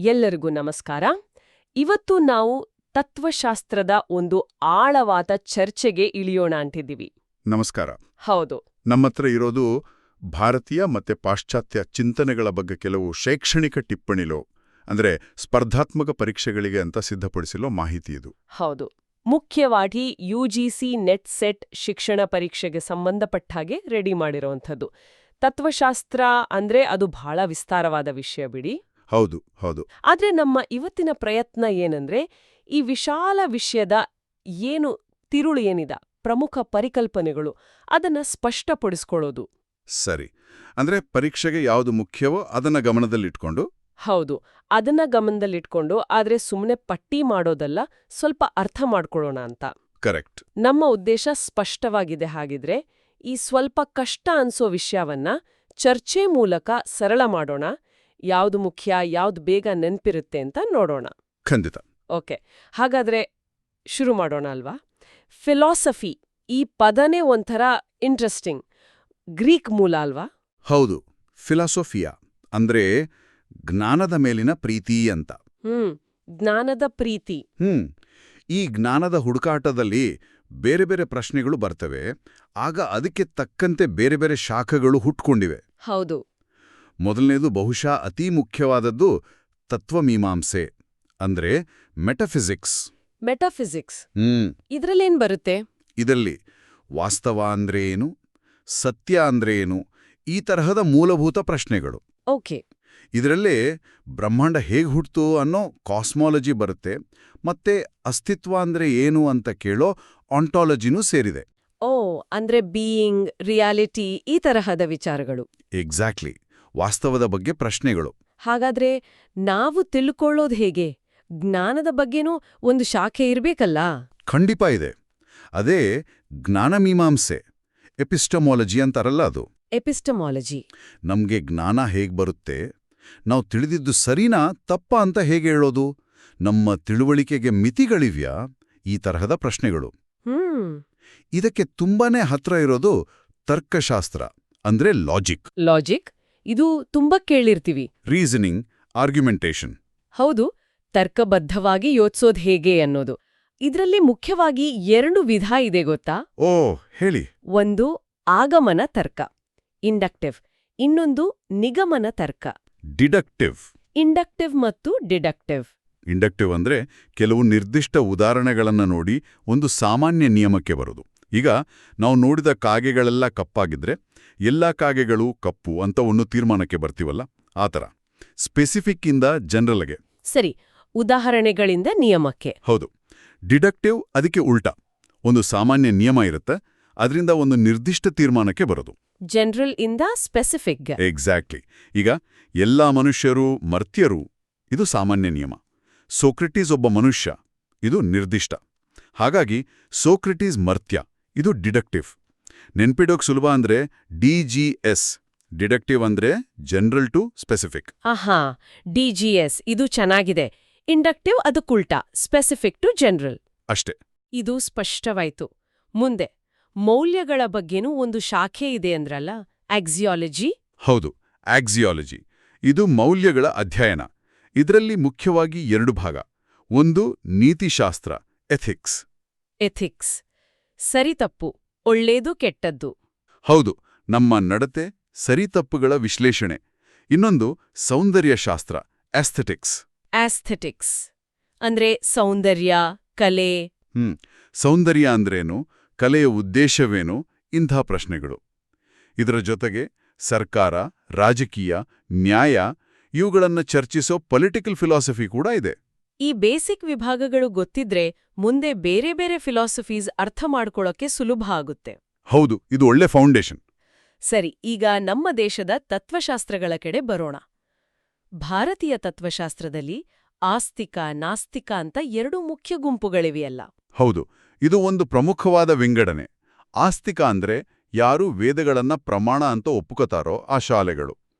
ಎಲ್ಲರಿಗೂ ನಮಸ್ಕಾರ. ಇವತ್ತು ನಾವು ತತ್ವಶಾಸ್ತ್ರದ ಒಂದು ಆಳವಾದ ಚರ್ಚೆಗೆ ಇಳಿಯೋಣ ಅಂತಿದ್ದೀವಿ. ನಮಸ್ಕಾರ. ಹೌದು, ನಮ್ಮತ್ರ ಇರೋದು ಭಾರತೀಯ ಮತ್ತೆ ಪಾಶ್ಚಾತ್ಯ ಚಿಂತನೆಗಳ ಬಗ್ಗೆ ಕೆಲವು ಶೈಕ್ಷಣಿಕ ಟಿಪ್ಪಣಿಲು ಅಂದ್ರೆ ಸ್ಪರ್ಧಾತ್ಮಕ ಪರೀಕ್ಷೆಗಳಿಗೆ ಅಂತ ಸಿದ್ಧಪಡಿಸಿರೋ ಮಾಹಿತಿ ಇದು. ಹೌದು. ಮುಖ್ಯವಾಗಿ ಯುಜಿಸಿ ನೆಟ್ ಸೆಟ್ ಶಿಕ್ಷಣ ಪರೀಕ್ಷೆಗೆ ಸಂಬಂಧಪಟ್ಟ ಹಾಗೆ ರೆಡಿ ಮಾಡಿರೋವಂಥದ್ದು. ತತ್ವಶಾಸ್ತ್ರ ಅಂದ್ರೆ ಅದು ಬಹಳ ವಿಸ್ತಾರವಾದ ವಿಷಯ ಬಿಡಿ. ಹೌದು ಹೌದು. ಆದ್ರೆ ನಮ್ಮ ಇವತ್ತಿನ ಪ್ರಯತ್ನ ಏನಂದ್ರೆ ಈ ವಿಶಾಲ ವಿಷಯದ ತಿರುಳು ಏನಿದೆ, ಪ್ರಮುಖ ಪರಿಕಲ್ಪನೆಗಳು, ಅದನ್ನ ಸ್ಪಷ್ಟಪಡಿಸ್ಕೊಳ್ಳೋದು. ಸರಿ. ಅಂದ್ರೆ ಪರೀಕ್ಷೆಗೆ ಯಾವುದು ಮುಖ್ಯವೋ ಅದನ್ನ ಗಮನದಲ್ಲಿಟ್ಕೊಂಡು. ಹೌದು, ಅದನ್ನ ಗಮನದಲ್ಲಿಟ್ಕೊಂಡು, ಆದ್ರೆ ಸುಮ್ಮನೆ ಪಟ್ಟಿ ಮಾಡೋದಲ್ಲ, ಸ್ವಲ್ಪ ಅರ್ಥ ಮಾಡ್ಕೊಳ್ಳೋಣ ಅಂತ. ಕರೆಕ್ಟ್. ನಮ್ಮ ಉದ್ದೇಶ ಸ್ಪಷ್ಟವಾಗಿದೆ. ಹಾಗಿದ್ರೆ ಈ ಸ್ವಲ್ಪ ಕಷ್ಟ ಅನ್ಸೋ ವಿಷಯವನ್ನ ಚರ್ಚೆ ಮೂಲಕ ಸರಳ ಮಾಡೋಣ. ಯಾವ್ದು ಮುಖ್ಯ, ಯಾವ್ದು ಬೇಗ ನೆನ್ಪಿರುತ್ತೆ ಅಂತ ನೋಡೋಣ. ಖಂಡಿತ. ಓಕೆ, ಹಾಗಾದ್ರೆ ಶುರು ಮಾಡೋಣ ಅಲ್ವಾ? ಫಿಲಾಸಫಿ ಈ ಪದನೇ ಒಂಥರ ಇಂಟ್ರೆಸ್ಟಿಂಗ್. ಗ್ರೀಕ್ ಮೂಲ ಅಲ್ವಾ? ಹೌದು. ಫಿಲಾಸೋಫಿಯಾ ಅಂದ್ರೆ ಜ್ಞಾನದ ಮೇಲಿನ ಪ್ರೀತಿ ಅಂತ. ಜ್ಞಾನದ ಪ್ರೀತಿ. ಈ ಜ್ಞಾನದ ಹುಡುಕಾಟದಲ್ಲಿ ಬೇರೆ ಬೇರೆ ಪ್ರಶ್ನೆಗಳು ಬರ್ತವೆ. ಆಗ ಅದಕ್ಕೆ ತಕ್ಕಂತೆ ಬೇರೆ ಬೇರೆ ಶಾಖೆಗಳು ಹುಟ್ಕೊಂಡಿವೆ. ಹೌದು. ಮೊದಲನೇದು ಬಹುಶಃ ಅತೀ ಮುಖ್ಯವಾದದ್ದು ತತ್ವಮೀಮಾಂಸೆ ಅಂದ್ರೆ ಮೆಟಫಿಸಿಕ್ಸ್. ಮೆಟಫಿಸಿಕ್ಸ್ ಇದ್ರಲ್ಲೇನ್ ಬರುತ್ತೆ? ಇದರಲ್ಲಿ ವಾಸ್ತವ ಅಂದ್ರೆ ಏನು, ಸತ್ಯ ಅಂದ್ರೆ ಏನು, ಈ ತರಹದ ಮೂಲಭೂತ ಪ್ರಶ್ನೆಗಳು. ಓಕೆ. ಇದರಲ್ಲೇ ಬ್ರಹ್ಮಾಂಡ ಹೇಗೆ ಹುಟ್ಟಿತು ಅನ್ನೋ ಕಾಸ್ಮಾಲಜಿ ಬರುತ್ತೆ, ಮತ್ತೆ ಅಸ್ತಿತ್ವ ಅಂದ್ರೆ ಏನು ಅಂತ ಕೇಳೋ ಆಂಟಾಲಜಿನೂ ಸೇರಿದೆ. ಅಂದ್ರೆ ಬೀಯಿಂಗ್, ರಿಯಾಲಿಟಿ, ಈ ತರಹದ ವಿಚಾರಗಳು. ಎಕ್ಸಾಕ್ಟ್ಲಿ. ವಾಸ್ತವದ ಬಗ್ಗೆ ಪ್ರಶ್ನೆಗಳು. ಹಾಗಾದ್ರೆ ನಾವು ತಿಳ್ಕೊಳ್ಳೋದು ಹೇಗೆ? ಜ್ಞಾನದ ಬಗ್ಗೆನೂ ಒಂದು ಶಾಖೆ ಇರ್ಬೇಕಲ್ಲ? ಖಂಡಿತ ಇದೆ. ಅದೇ ಜ್ಞಾನಮೀಮಾಂಸೆ, ಎಪಿಸ್ಟಮಾಲಜಿ ಅಂತಾರಲ್ಲ ಅದು. ಎಪಿಸ್ಟಮಾಲಜಿ. ನಮ್ಗೆ ಜ್ಞಾನ ಹೇಗ್ ಬರುತ್ತೆ, ನಾವು ತಿಳಿದಿದ್ದು ಸರಿನಾ ತಪ್ಪ ಅಂತ ಹೇಗೆ ಹೇಳೋದು, ನಮ್ಮ ತಿಳುವಳಿಕೆಗೆ ಮಿತಿಗಳಿವ್ಯಾ, ಈ ತರಹದ ಪ್ರಶ್ನೆಗಳು. ಇದಕ್ಕೆ ತುಂಬಾನೇ ಹತ್ರ ಇರೋದು ತರ್ಕಶಾಸ್ತ್ರ ಅಂದ್ರೆ ಲಾಜಿಕ್. ಲಾಜಿಕ್ ಇದು ತುಂಬಾ ಕೇಳಿರ್ತೀವಿ. Reasoning, argumentation. ಹೌದು, ತರ್ಕಬದ್ಧವಾಗಿ ಯೋಚಿಸೋದು ಹೇಗೆ ಅನ್ನೋದು. ಇದರಲ್ಲಿ ಮುಖ್ಯವಾಗಿ 2 ವಿಧ ಇದೆ ಗೊತ್ತಾ? ಹೇಳಿ. ಒಂದು ಆಗಮನ ತರ್ಕ, ಇಂಡಕ್ಟಿವ್. ಇನ್ನೊಂದು ನಿಗಮನ ತರ್ಕ, ಡಿಡಕ್ಟಿವ್. ಇಂಡಕ್ಟಿವ್ ಮತ್ತು ಡಿಡಕ್ಟಿವ್. ಇಂಡಕ್ಟಿವ್ ಅಂದ್ರೆ ಕೆಲವು ನಿರ್ದಿಷ್ಟ ಉದಾಹರಣೆಗಳನ್ನ ನೋಡಿ ಒಂದು ಸಾಮಾನ್ಯ ನಿಯಮಕ್ಕೆ ಬರೋದು. ಈಗ ನಾವು ನೋಡಿದ ಕಾಗೆಗಳೆಲ್ಲ ಕಪ್ಪಾಗಿದ್ರೆ ಎಲ್ಲಾ ಕಾಗೆಗಳು ಕಪ್ಪು ಅಂತ ಒಂದು ತೀರ್ಮಾನಕ್ಕೆ ಬರ್ತೀವಲ್ಲ, ಆ ಥರ. ಸ್ಪೆಸಿಫಿಕ್ ಇಂದ ಜನರಲ್ಗೆ. ಸರಿ, ಉದಾಹರಣೆಗಳಿಂದ ನಿಯಮಕ್ಕೆ. ಹೌದು. ಡಿಡಕ್ಟಿವ್ ಅದಕ್ಕೆ ಉಲ್ಟಾ. ಒಂದು ಸಾಮಾನ್ಯ ನಿಯಮ ಇರುತ್ತೆ, ಅದರಿಂದ ಒಂದು ನಿರ್ದಿಷ್ಟ ತೀರ್ಮಾನಕ್ಕೆ ಬರೋದು. ಜನರಲ್ ಇಂದ ಸ್ಪೆಸಿಫಿಕ್. ಎಕ್ಸಾಕ್ಟ್ಲಿ. ಈಗ ಎಲ್ಲಾ ಮನುಷ್ಯರು ಮರ್ತ್ಯರು, ಇದು ಸಾಮಾನ್ಯ ನಿಯಮ. ಸೋಕ್ರೆಟೀಸ್ ಒಬ್ಬ ಮನುಷ್ಯ, ಇದು ನಿರ್ದಿಷ್ಟ. ಹಾಗಾಗಿ ಸೋಕ್ರೆಟೀಸ್ ಮರ್ತ್ಯ, ಇದು ಡಿಡಕ್ಟಿವ್. ನೆನ್ಪಿಡೋಕ್ ಸುಲಭ ಅಂದ್ರೆ DGS. ಡಿಡಕ್ಟಿವ್ ಅಂದ್ರೆ ಜನರಲ್ ಟು ಸ್ಪೆಸಿಫಿಕ್. DGS ಇದು ಚೆನ್ನಾಗಿದೆ. ಇಂಡಕ್ಟಿವ್ ಅದಕ್ಕುಲ್ಟಾ, ಸ್ಪೆಸಿಫಿಕ್ ಟು ಜನರಲ್. ಅಷ್ಟೇ. ಇದು ಸ್ಪಷ್ಟವಾಯ್ತು. ಮುಂದೆ ಮೌಲ್ಯಗಳ ಬಗ್ಗೆನೂ ಒಂದು ಶಾಖೆ ಇದೆ ಅಂದ್ರಲ್ಲ, ಆಕ್ಸಿಯಾಲಜಿ. ಹೌದು, ಆಕ್ಸಿಯಾಲಜಿ. ಇದು ಮೌಲ್ಯಗಳ ಅಧ್ಯಯನ. ಇದರಲ್ಲಿ ಮುಖ್ಯವಾಗಿ 2 ಭಾಗ. ಒಂದು ನೀತಿಶಾಸ್ತ್ರ, ಎಥಿಕ್ಸ್. ಎಥಿಕ್ಸ್ ಸರಿತಪ್ಪು, ಒಳ್ಳೇದು ಕೆಟ್ಟದ್ದು. ಹೌದು, ನಮ್ಮ ನಡತೆ, ಸರಿತಪ್ಪುಗಳ ವಿಶ್ಲೇಷಣೆ. ಇನ್ನೊಂದು ಸೌಂದರ್ಯಶಾಸ್ತ್ರ, ಆಸ್ಥೆಟಿಕ್ಸ್. ಆಸ್ಥೆಟಿಕ್ಸ್ ಅಂದ್ರೆ ಸೌಂದರ್ಯ, ಕಲೆ. ಸೌಂದರ್ಯ ಅಂದ್ರೇನು, ಕಲೆಯ ಉದ್ದೇಶವೇನು, ಇಂಥ ಪ್ರಶ್ನೆಗಳು. ಇದರ ಜೊತೆಗೆ ಸರ್ಕಾರ, ರಾಜಕೀಯ, ನ್ಯಾಯ ಇವುಗಳನ್ನು ಚರ್ಚಿಸೋ ಪೊಲಿಟಿಕಲ್ ಫಿಲಾಸಫಿ ಕೂಡ ಇದೆ. ಈ ಬೇಸಿಕ್ ವಿಭಾಗಗಳು ಗೊತ್ತಿದ್ರೆ ಮುಂದೆ ಬೇರೆ ಬೇರೆ ಫಿಲಾಸಫೀಸ್ ಅರ್ಥ ಮಾಡ್ಕೊಳ್ಳೋಕೆ ಸುಲಭ ಆಗುತ್ತೆ. ಹೌದು, ಇದು ಒಳ್ಳೆ ಫೌಂಡೇಶನ್. ಸರಿ, ಈಗ ನಮ್ಮ ದೇಶದ ತತ್ವಶಾಸ್ತ್ರಗಳ ಕಡೆ ಬರೋಣ. ಭಾರತೀಯ ತತ್ವಶಾಸ್ತ್ರದಲ್ಲಿ ಆಸ್ತಿಕ, ನಾಸ್ತಿಕ ಅಂತ 2 ಮುಖ್ಯ ಗುಂಪುಗಳಿವೆಯಲ್ಲ? ಹೌದು, ಇದು ಒಂದು ಪ್ರಮುಖವಾದ ವಿಂಗಡಣೆ. ಆಸ್ತಿಕ ಅಂದ್ರೆ ಯಾರು ವೇದಗಳನ್ನ ಪ್ರಮಾಣ ಅಂತ ಒಪ್ಪುಕೋತಾರೋ ಆ ಶಾಲೆಗಳು.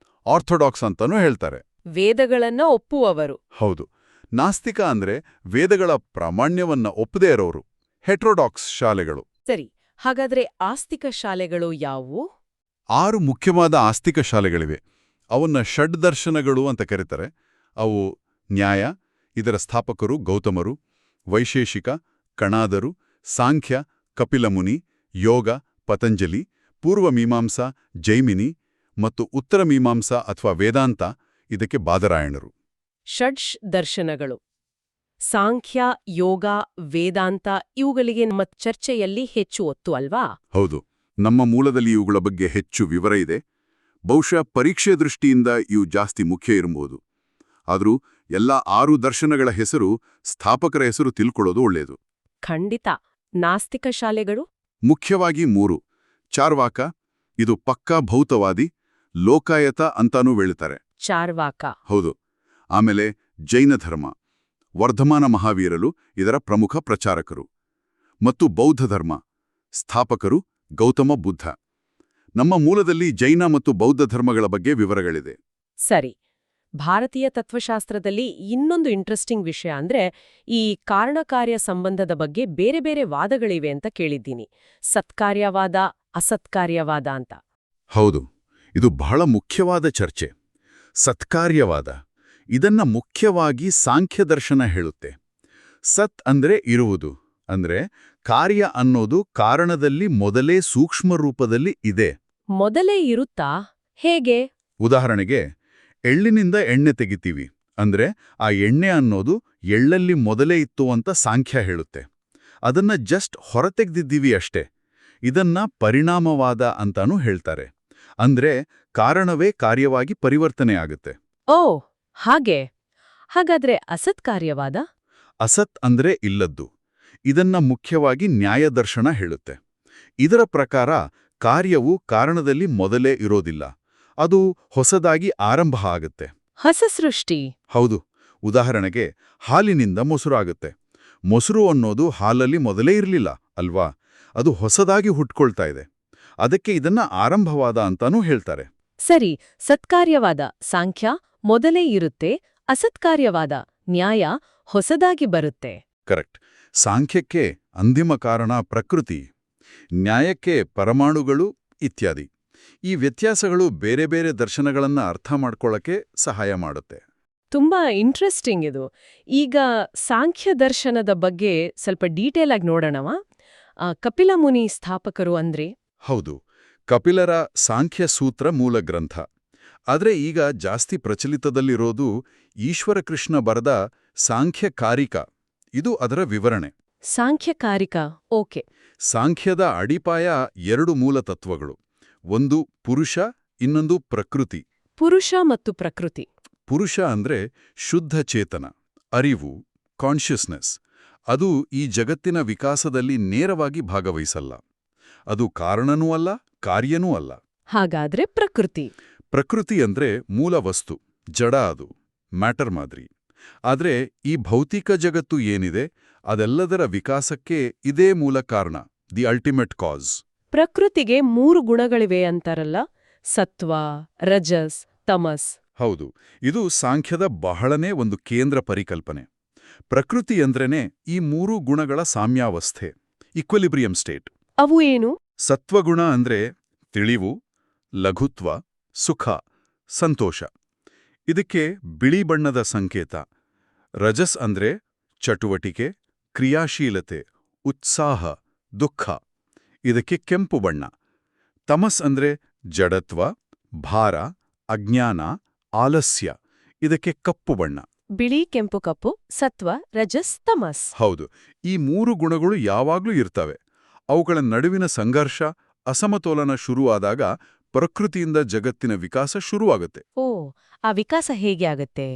ಆರ್ಥೋಡಾಕ್ಸ್ ಅಂತಾನೂ ಹೇಳ್ತಾರೆ. ವೇದಗಳನ್ನ ಒಪ್ಪುವವರು. ಹೌದು. ನಾಸ್ತಿಕ ಅಂದ್ರೆ ವೇದಗಳ ಪ್ರಾಮಾಣ್ಯವನ್ನ ಒಪ್ಪದೇ ಇರೋರು, ಹೆಟ್ರೋಡಾಕ್ಸ್ ಶಾಲೆಗಳು. ಸರಿ, ಹಾಗಾದ್ರೆ ಆಸ್ತಿಕ ಶಾಲೆಗಳು ಯಾವುವು? 6 ಮುಖ್ಯವಾದ ಆಸ್ತಿಕ ಶಾಲೆಗಳಿವೆ. ಅವನ್ನ ಷಡ್ದರ್ಶನಗಳು ಅಂತ ಕರೀತಾರೆ. ಅವು ನ್ಯಾಯ, ಇದರ ಸ್ಥಾಪಕರು ಗೌತಮರು, ವೈಶೇಷಿಕ, ಕಣಾದರು, ಸಾಂಖ್ಯ, ಕಪಿಲಮುನಿ, ಯೋಗ, ಪತಂಜಲಿ, ಪೂರ್ವಮೀಮಾಂಸಾ, ಜೈಮಿನಿ ಮತ್ತು ಉತ್ತರಮೀಮಾಂಸಾ ಅಥವಾ ವೇದಾಂತ ಇದಕ್ಕೆ ಬಾದರಾಯಣರು. ಷಡ್ಷ್ ದರ್ಶನಗಳು ಸಾಂಖ್ಯ, ಯೋಗ, ವೇದಾಂತ ಇವುಗಳಿಗೆ ನಮ್ಮ ಚರ್ಚೆಯಲ್ಲಿ ಹೆಚ್ಚು ಒತ್ತು ಅಲ್ವಾ? ಹೌದು, ನಮ್ಮ ಮೂಲದಲ್ಲಿ ಇವುಗಳ ಬಗ್ಗೆ ಹೆಚ್ಚು ವಿವರ ಇದೆ. ಬಹುಶಃ ಪರೀಕ್ಷೆ ದೃಷ್ಟಿಯಿಂದ ಇವು ಜಾಸ್ತಿ ಮುಖ್ಯ ಇರಬಹುದು. ಆದರೂ ಎಲ್ಲ 6 ದರ್ಶನಗಳ ಹೆಸರು, ಸ್ಥಾಪಕರ ಹೆಸರು ತಿಳ್ಕೊಳ್ಳೋದು ಒಳ್ಳೆಯದು. ಖಂಡಿತ. ನಾಸ್ತಿಕ ಶಾಲೆಗಳು? ಮುಖ್ಯವಾಗಿ 3. ಚಾರ್ವಾಕ, ಇದು ಪಕ್ಕಾ ಭೌತವಾದಿ, ಲೋಕಾಯತ ಅಂತಾನೂ ಹೇಳುತ್ತಾರೆ. ಚಾರ್ವಾಕ. ಹೌದು. ಆಮೇಲೆ ಜೈನ ಧರ್ಮ, ವರ್ಧಮಾನ ಮಹಾವೀರರು ಇದರ ಪ್ರಮುಖ ಪ್ರಚಾರಕರು. ಮತ್ತು ಬೌದ್ಧ ಧರ್ಮ, ಸ್ಥಾಪಕರು ಗೌತಮ ಬುದ್ಧ. ನಮ್ಮ ಮೂಲದಲ್ಲಿ ಜೈನ ಮತ್ತು ಬೌದ್ಧ ಧರ್ಮಗಳ ಬಗ್ಗೆ ವಿವರಗಳಿದೆ. ಸರಿ. ಭಾರತೀಯ ತತ್ವಶಾಸ್ತ್ರದಲ್ಲಿ ಇನ್ನೊಂದು ಇಂಟ್ರೆಸ್ಟಿಂಗ್ ವಿಷಯ ಅಂದ್ರೆ ಈ ಕಾರಣಕಾರ್ಯ ಸಂಬಂಧದ ಬಗ್ಗೆ ಬೇರೆ ಬೇರೆ ವಾದಗಳಿವೆ ಅಂತ ಕೇಳಿದ್ದೀನಿ. ಸತ್ಕಾರ್ಯವಾದ, ಅಸತ್ಕಾರ್ಯವಾದ ಅಂತ. ಹೌದು, ಇದು ಬಹಳ ಮುಖ್ಯವಾದ ಚರ್ಚೆ. ಸತ್ಕಾರ್ಯವಾದ ಇದನ್ನ ಮುಖ್ಯವಾಗಿ ಸಾಂಖ್ಯದರ್ಶನ ಹೇಳುತ್ತೆ. ಸತ್ ಅಂದ್ರೆ ಇರುವುದು, ಅಂದ್ರೆ ಕಾರ್ಯ ಅನ್ನೋದು ಕಾರಣದಲ್ಲಿ ಮೊದಲೇ ಸೂಕ್ಷ್ಮ ರೂಪದಲ್ಲಿ ಇದೆ. ಮೊದಲೇ ಇರುತ್ತಾ? ಹೇಗೆ? ಉದಾಹರಣೆಗೆ, ಎಳ್ಳಿನಿಂದ ಎಣ್ಣೆ ತೆಗಿತೀವಿ ಅಂದ್ರೆ ಆ ಎಣ್ಣೆ ಅನ್ನೋದು ಎಳ್ಳಲ್ಲಿ ಮೊದಲೇ ಇತ್ತು ಅಂತ ಸಾಂಖ್ಯ ಹೇಳುತ್ತೆ. ಅದನ್ನ ಜಸ್ಟ್ ಹೊರತೆಗ್ದಿದ್ದೀವಿ ಅಷ್ಟೇ. ಇದನ್ನ ಪರಿಣಾಮವಾದ ಅಂತಾನೂ ಹೇಳ್ತಾರೆ. ಅಂದ್ರೆ ಕಾರಣವೇ ಕಾರ್ಯವಾಗಿ ಪರಿವರ್ತನೆ ಆಗುತ್ತೆ. ಓ ಹಾಗೆ. ಹಾಗಾದ್ರೆ ಅಸತ್ಕಾರ್ಯವಾದ? ಅಸತ್ ಅಂದ್ರೆ ಇಲ್ಲದ್ದು. ಇದನ್ನ ಮುಖ್ಯವಾಗಿ ನ್ಯಾಯದರ್ಶನ ಹೇಳುತ್ತೆ. ಇದರ ಪ್ರಕಾರ ಕಾರ್ಯವು ಕಾರಣದಲ್ಲಿ ಮೊದಲೇ ಇರೋದಿಲ್ಲ, ಅದು ಹೊಸದಾಗಿ ಆರಂಭ ಆಗುತ್ತೆ. ಹೊಸ ಸೃಷ್ಟಿ. ಹೌದು. ಉದಾಹರಣೆಗೆ, ಹಾಲಿನಿಂದ ಮೊಸರು ಆಗುತ್ತೆ. ಮೊಸರು ಅನ್ನೋದು ಹಾಲಲ್ಲಿ ಮೊದಲೇ ಇರಲಿಲ್ಲ ಅಲ್ವಾ? ಅದು ಹೊಸದಾಗಿ ಹುಟ್ಕೊಳ್ತಾ ಇದೆ. ಅದಕ್ಕೆ ಇದನ್ನ ಆರಂಭವಾದ ಅಂತಾನೂ ಹೇಳ್ತಾರೆ. ಸರಿ. ಸತ್ಕಾರ್ಯವಾದ ಸಾಂಖ್ಯ ಮೊದಲೇ ಇರುತ್ತೆ, ಅಸತ್ಕಾರ್ಯವಾದ ನ್ಯಾಯ ಹೊಸದಾಗಿ ಬರುತ್ತೆ. ಕರೆಕ್ಟ್. ಸಾಂಖ್ಯಕ್ಕೆ ಅಂತಿಮ ಕಾರಣ ಪ್ರಕೃತಿ, ನ್ಯಾಯಕ್ಕೆ ಪರಮಾಣುಗಳು ಇತ್ಯಾದಿ. ಈ ವ್ಯತ್ಯಾಸಗಳು ಬೇರೆ ಬೇರೆ ದರ್ಶನಗಳನ್ನ ಅರ್ಥ ಮಾಡ್ಕೊಳ್ಳಕ್ಕೆ ಸಹಾಯ ಮಾಡುತ್ತೆ. ತುಂಬಾ ಇಂಟ್ರೆಸ್ಟಿಂಗ್ ಇದು. ಈಗ ಸಾಂಖ್ಯ ದರ್ಶನದ ಬಗ್ಗೆ ಸ್ವಲ್ಪ ಡೀಟೇಲ್ ಆಗಿ ನೋಡೋಣವಾ? ಕಪಿಲಮುನಿ ಸ್ಥಾಪಕರು ಅಂದ್ರೆ? ಹೌದು, ಕಪಿಲರ ಸಾಂಖ್ಯ ಸೂತ್ರ ಮೂಲ ಗ್ರಂಥ. ಆದ್ರೆ ಈಗ ಜಾಸ್ತಿ ಪ್ರಚಲಿತದಲ್ಲಿರೋದು ಈಶ್ವರಕೃಷ್ಣ ಬರೆದ ಸಾಂಖ್ಯಕಾರಿಕ. ಇದು ಅದರ ವಿವರಣೆ. ಸಾಂಖ್ಯಕಾರಿಕ. ಓಕೆ. ಸಾಂಖ್ಯದ ಅಡಿಪಾಯ 2 ಮೂಲ ತತ್ವಗಳು. ಒಂದು ಪುರುಷ, ಇನ್ನೊಂದು ಪ್ರಕೃತಿ. ಪುರುಷ ಮತ್ತು ಪ್ರಕೃತಿ. ಪುರುಷ ಅಂದ್ರೆ ಶುದ್ಧ ಚೇತನ, ಅರಿವು, ಕಾನ್ಷಿಯಸ್ನೆಸ್. ಅದು ಈ ಜಗತ್ತಿನ ವಿಕಾಸದಲ್ಲಿ ನೇರವಾಗಿ ಭಾಗವಹಿಸಲ್ಲ. ಅದು ಕಾರಣನೂ ಅಲ್ಲ, ಕಾರ್ಯನೂ ಅಲ್ಲ. ಹಾಗಾದ್ರೆ ಪ್ರಕೃತಿ? ಪ್ರಕೃತಿ ಅಂದ್ರೆ ಮೂಲ ವಸ್ತು, ಜಡ, ಅದು ಮ್ಯಾಟರ್ ಮಾದರಿ. ಆದ್ರೆ ಈ ಭೌತಿಕ ಜಗತ್ತು ಏನಿದೆ ಅದೆಲ್ಲದರ ವಿಕಾಸಕ್ಕೆ ಇದೇ ಮೂಲ ಕಾರಣ, ದಿ ಅಲ್ಟಿಮೇಟ್ ಕಾಸ್. ಪ್ರಕೃತಿಗೆ 3 ಗುಣಗಳಿವೆ ಅಂತಾರಲ್ಲ, ಸತ್ವ, ರಜಸ್, ತಮಸ್. ಹೌದು, ಇದು ಸಾಂಖ್ಯದ ಬಹಳನೇ ಒಂದು ಕೇಂದ್ರ ಪರಿಕಲ್ಪನೆ. ಪ್ರಕೃತಿ ಅಂದ್ರೇನೆ ಈ 3 ಗುಣಗಳ ಸಾಮ್ಯಾವಸ್ಥೆ, ಈಕ್ವಿಲಿಬ್ರಿಯಂ ಸ್ಟೇಟ್. ಅವು ಏನು? ಸತ್ವಗುಣ ಅಂದ್ರೆ ತಿಳಿವು, ಲಘುತ್ವ, ಸುಖ, ಸಂತೋಷ. ಇದಕ್ಕೆ ಬಿಳಿ ಬಣ್ಣದ ಸಂಕೇತ. ರಜಸ್ ಅಂದ್ರೆ ಚಟುವಟಿಕೆ, ಕ್ರಿಯಾಶೀಲತೆ, ಉತ್ಸಾಹ, ದುಃಖ. ಇದಕ್ಕೆ ಕೆಂಪು ಬಣ್ಣ. ತಮಸ್ ಅಂದ್ರೆ ಜಡತ್ವ, ಭಾರ, ಅಜ್ಞಾನ, ಆಲಸ್ಯ. ಇದಕ್ಕೆ ಕಪ್ಪು ಬಣ್ಣ. ಬಿಳಿ, ಕೆಂಪು, ಕಪ್ಪು, ಸತ್ವ, ರಜಸ್, ತಮಸ್. ಹೌದು, ಈ 3 ಗುಣಗಳು ಯಾವಾಗ್ಲೂ ಇರ್ತವೆ. ಅವುಗಳ ನಡುವಿನ ಸಂಘರ್ಷ, ಅಸಮತೋಲನ ಶುರುವಾದಾಗ ಪ್ರಕೃತಿಯಿಂದ ಜಗತ್ತಿನ ವಿಕಾಸ ಶುರುವಾಗುತ್ತೆ. ಓ, ಆ ವಿಕಾಸ ಹೇಗೆ ಆಗತ್ತೆ?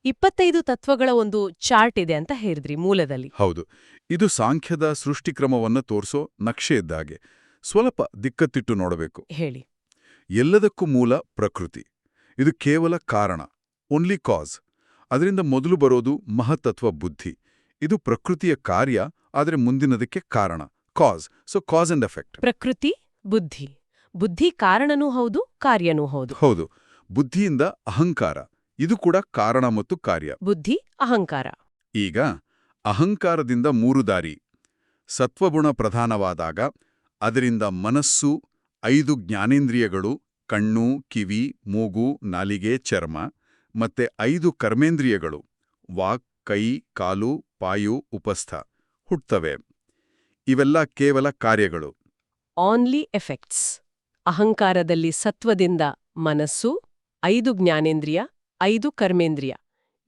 25 ತತ್ವಗಳ ಒಂದು ಚಾರ್ಟ್ ಇದೆ ಅಂತ ಹೇಳಿದ್ರಿ ಮೂಲದಲ್ಲಿ. ಹೌದು, ಇದು ಸಾಂಖ್ಯದ ಸೃಷ್ಟಿಕ್ರಮವನ್ನು ತೋರಿಸೋ ನಕ್ಷೆ ಇದ್ದಾಗೆ. ಸ್ವಲ್ಪ ದಿಕ್ಕತ್ತಿಟ್ಟು ನೋಡಬೇಕು. ಹೇಳಿ. ಎಲ್ಲದಕ್ಕೂ ಮೂಲ ಪ್ರಕೃತಿ. ಇದು ಕೇವಲ ಕಾರಣ, ಓನ್ಲಿ ಕಾಸ್. ಅದರಿಂದ ಮೊದಲು ಬರೋದು ಮಹತ್ತತ್ವ ಬುದ್ಧಿ. ಇದು ಪ್ರಕೃತಿಯ ಕಾರ್ಯ, ಆದರೆ ಮುಂದಿನದಕ್ಕೆ ಕಾರಣ, cause. So cause and effect. ಪ್ರಕೃತಿ, ಬುದ್ಧಿ. ಬುದ್ಧಿ ಕಾರಣನೂ ಹೌದು, ಕಾರ್ಯನೂ ಹೌದು. ಹೌದು. ಬುದ್ಧಿಯಿಂದ ಅಹಂಕಾರ, ಇದು ಕೂಡ ಕಾರಣ ಮತ್ತು ಕಾರ್ಯ. ಬುದ್ಧಿ, ಅಹಂಕಾರ. ಈಗ ಅಹಂಕಾರದಿಂದ 3 ದಾರಿ. ಸತ್ವಗುಣ ಪ್ರಧಾನವಾದಾಗ ಅದರಿಂದ ಮನಸ್ಸು, 5 ಜ್ಞಾನೇಂದ್ರಿಯಗಳು, ಕಣ್ಣು, ಕಿವಿ, ಮೂಗು, ನಾಲಿಗೆ, ಚರ್ಮ, ಮತ್ತೆ 5 ಕರ್ಮೇಂದ್ರಿಯಗಳು, ವಾಕ್, ಕೈ, ಕಾಲು, ಪಾಯು, ಉಪಸ್ಥ ಹುಟ್ಟುತ್ತವೆ. ಇವೆಲ್ಲ ಕೇವಲ ಕಾರ್ಯಗಳು. Only effects. ಅಹಂಕಾರದಲ್ಲಿ ಸತ್ವದಿಂದ ಮನಸ್ಸು, 5 ಜ್ಞಾನೇಂದ್ರಿಯ, 5 ಕರ್ಮೇಂದ್ರಿಯ.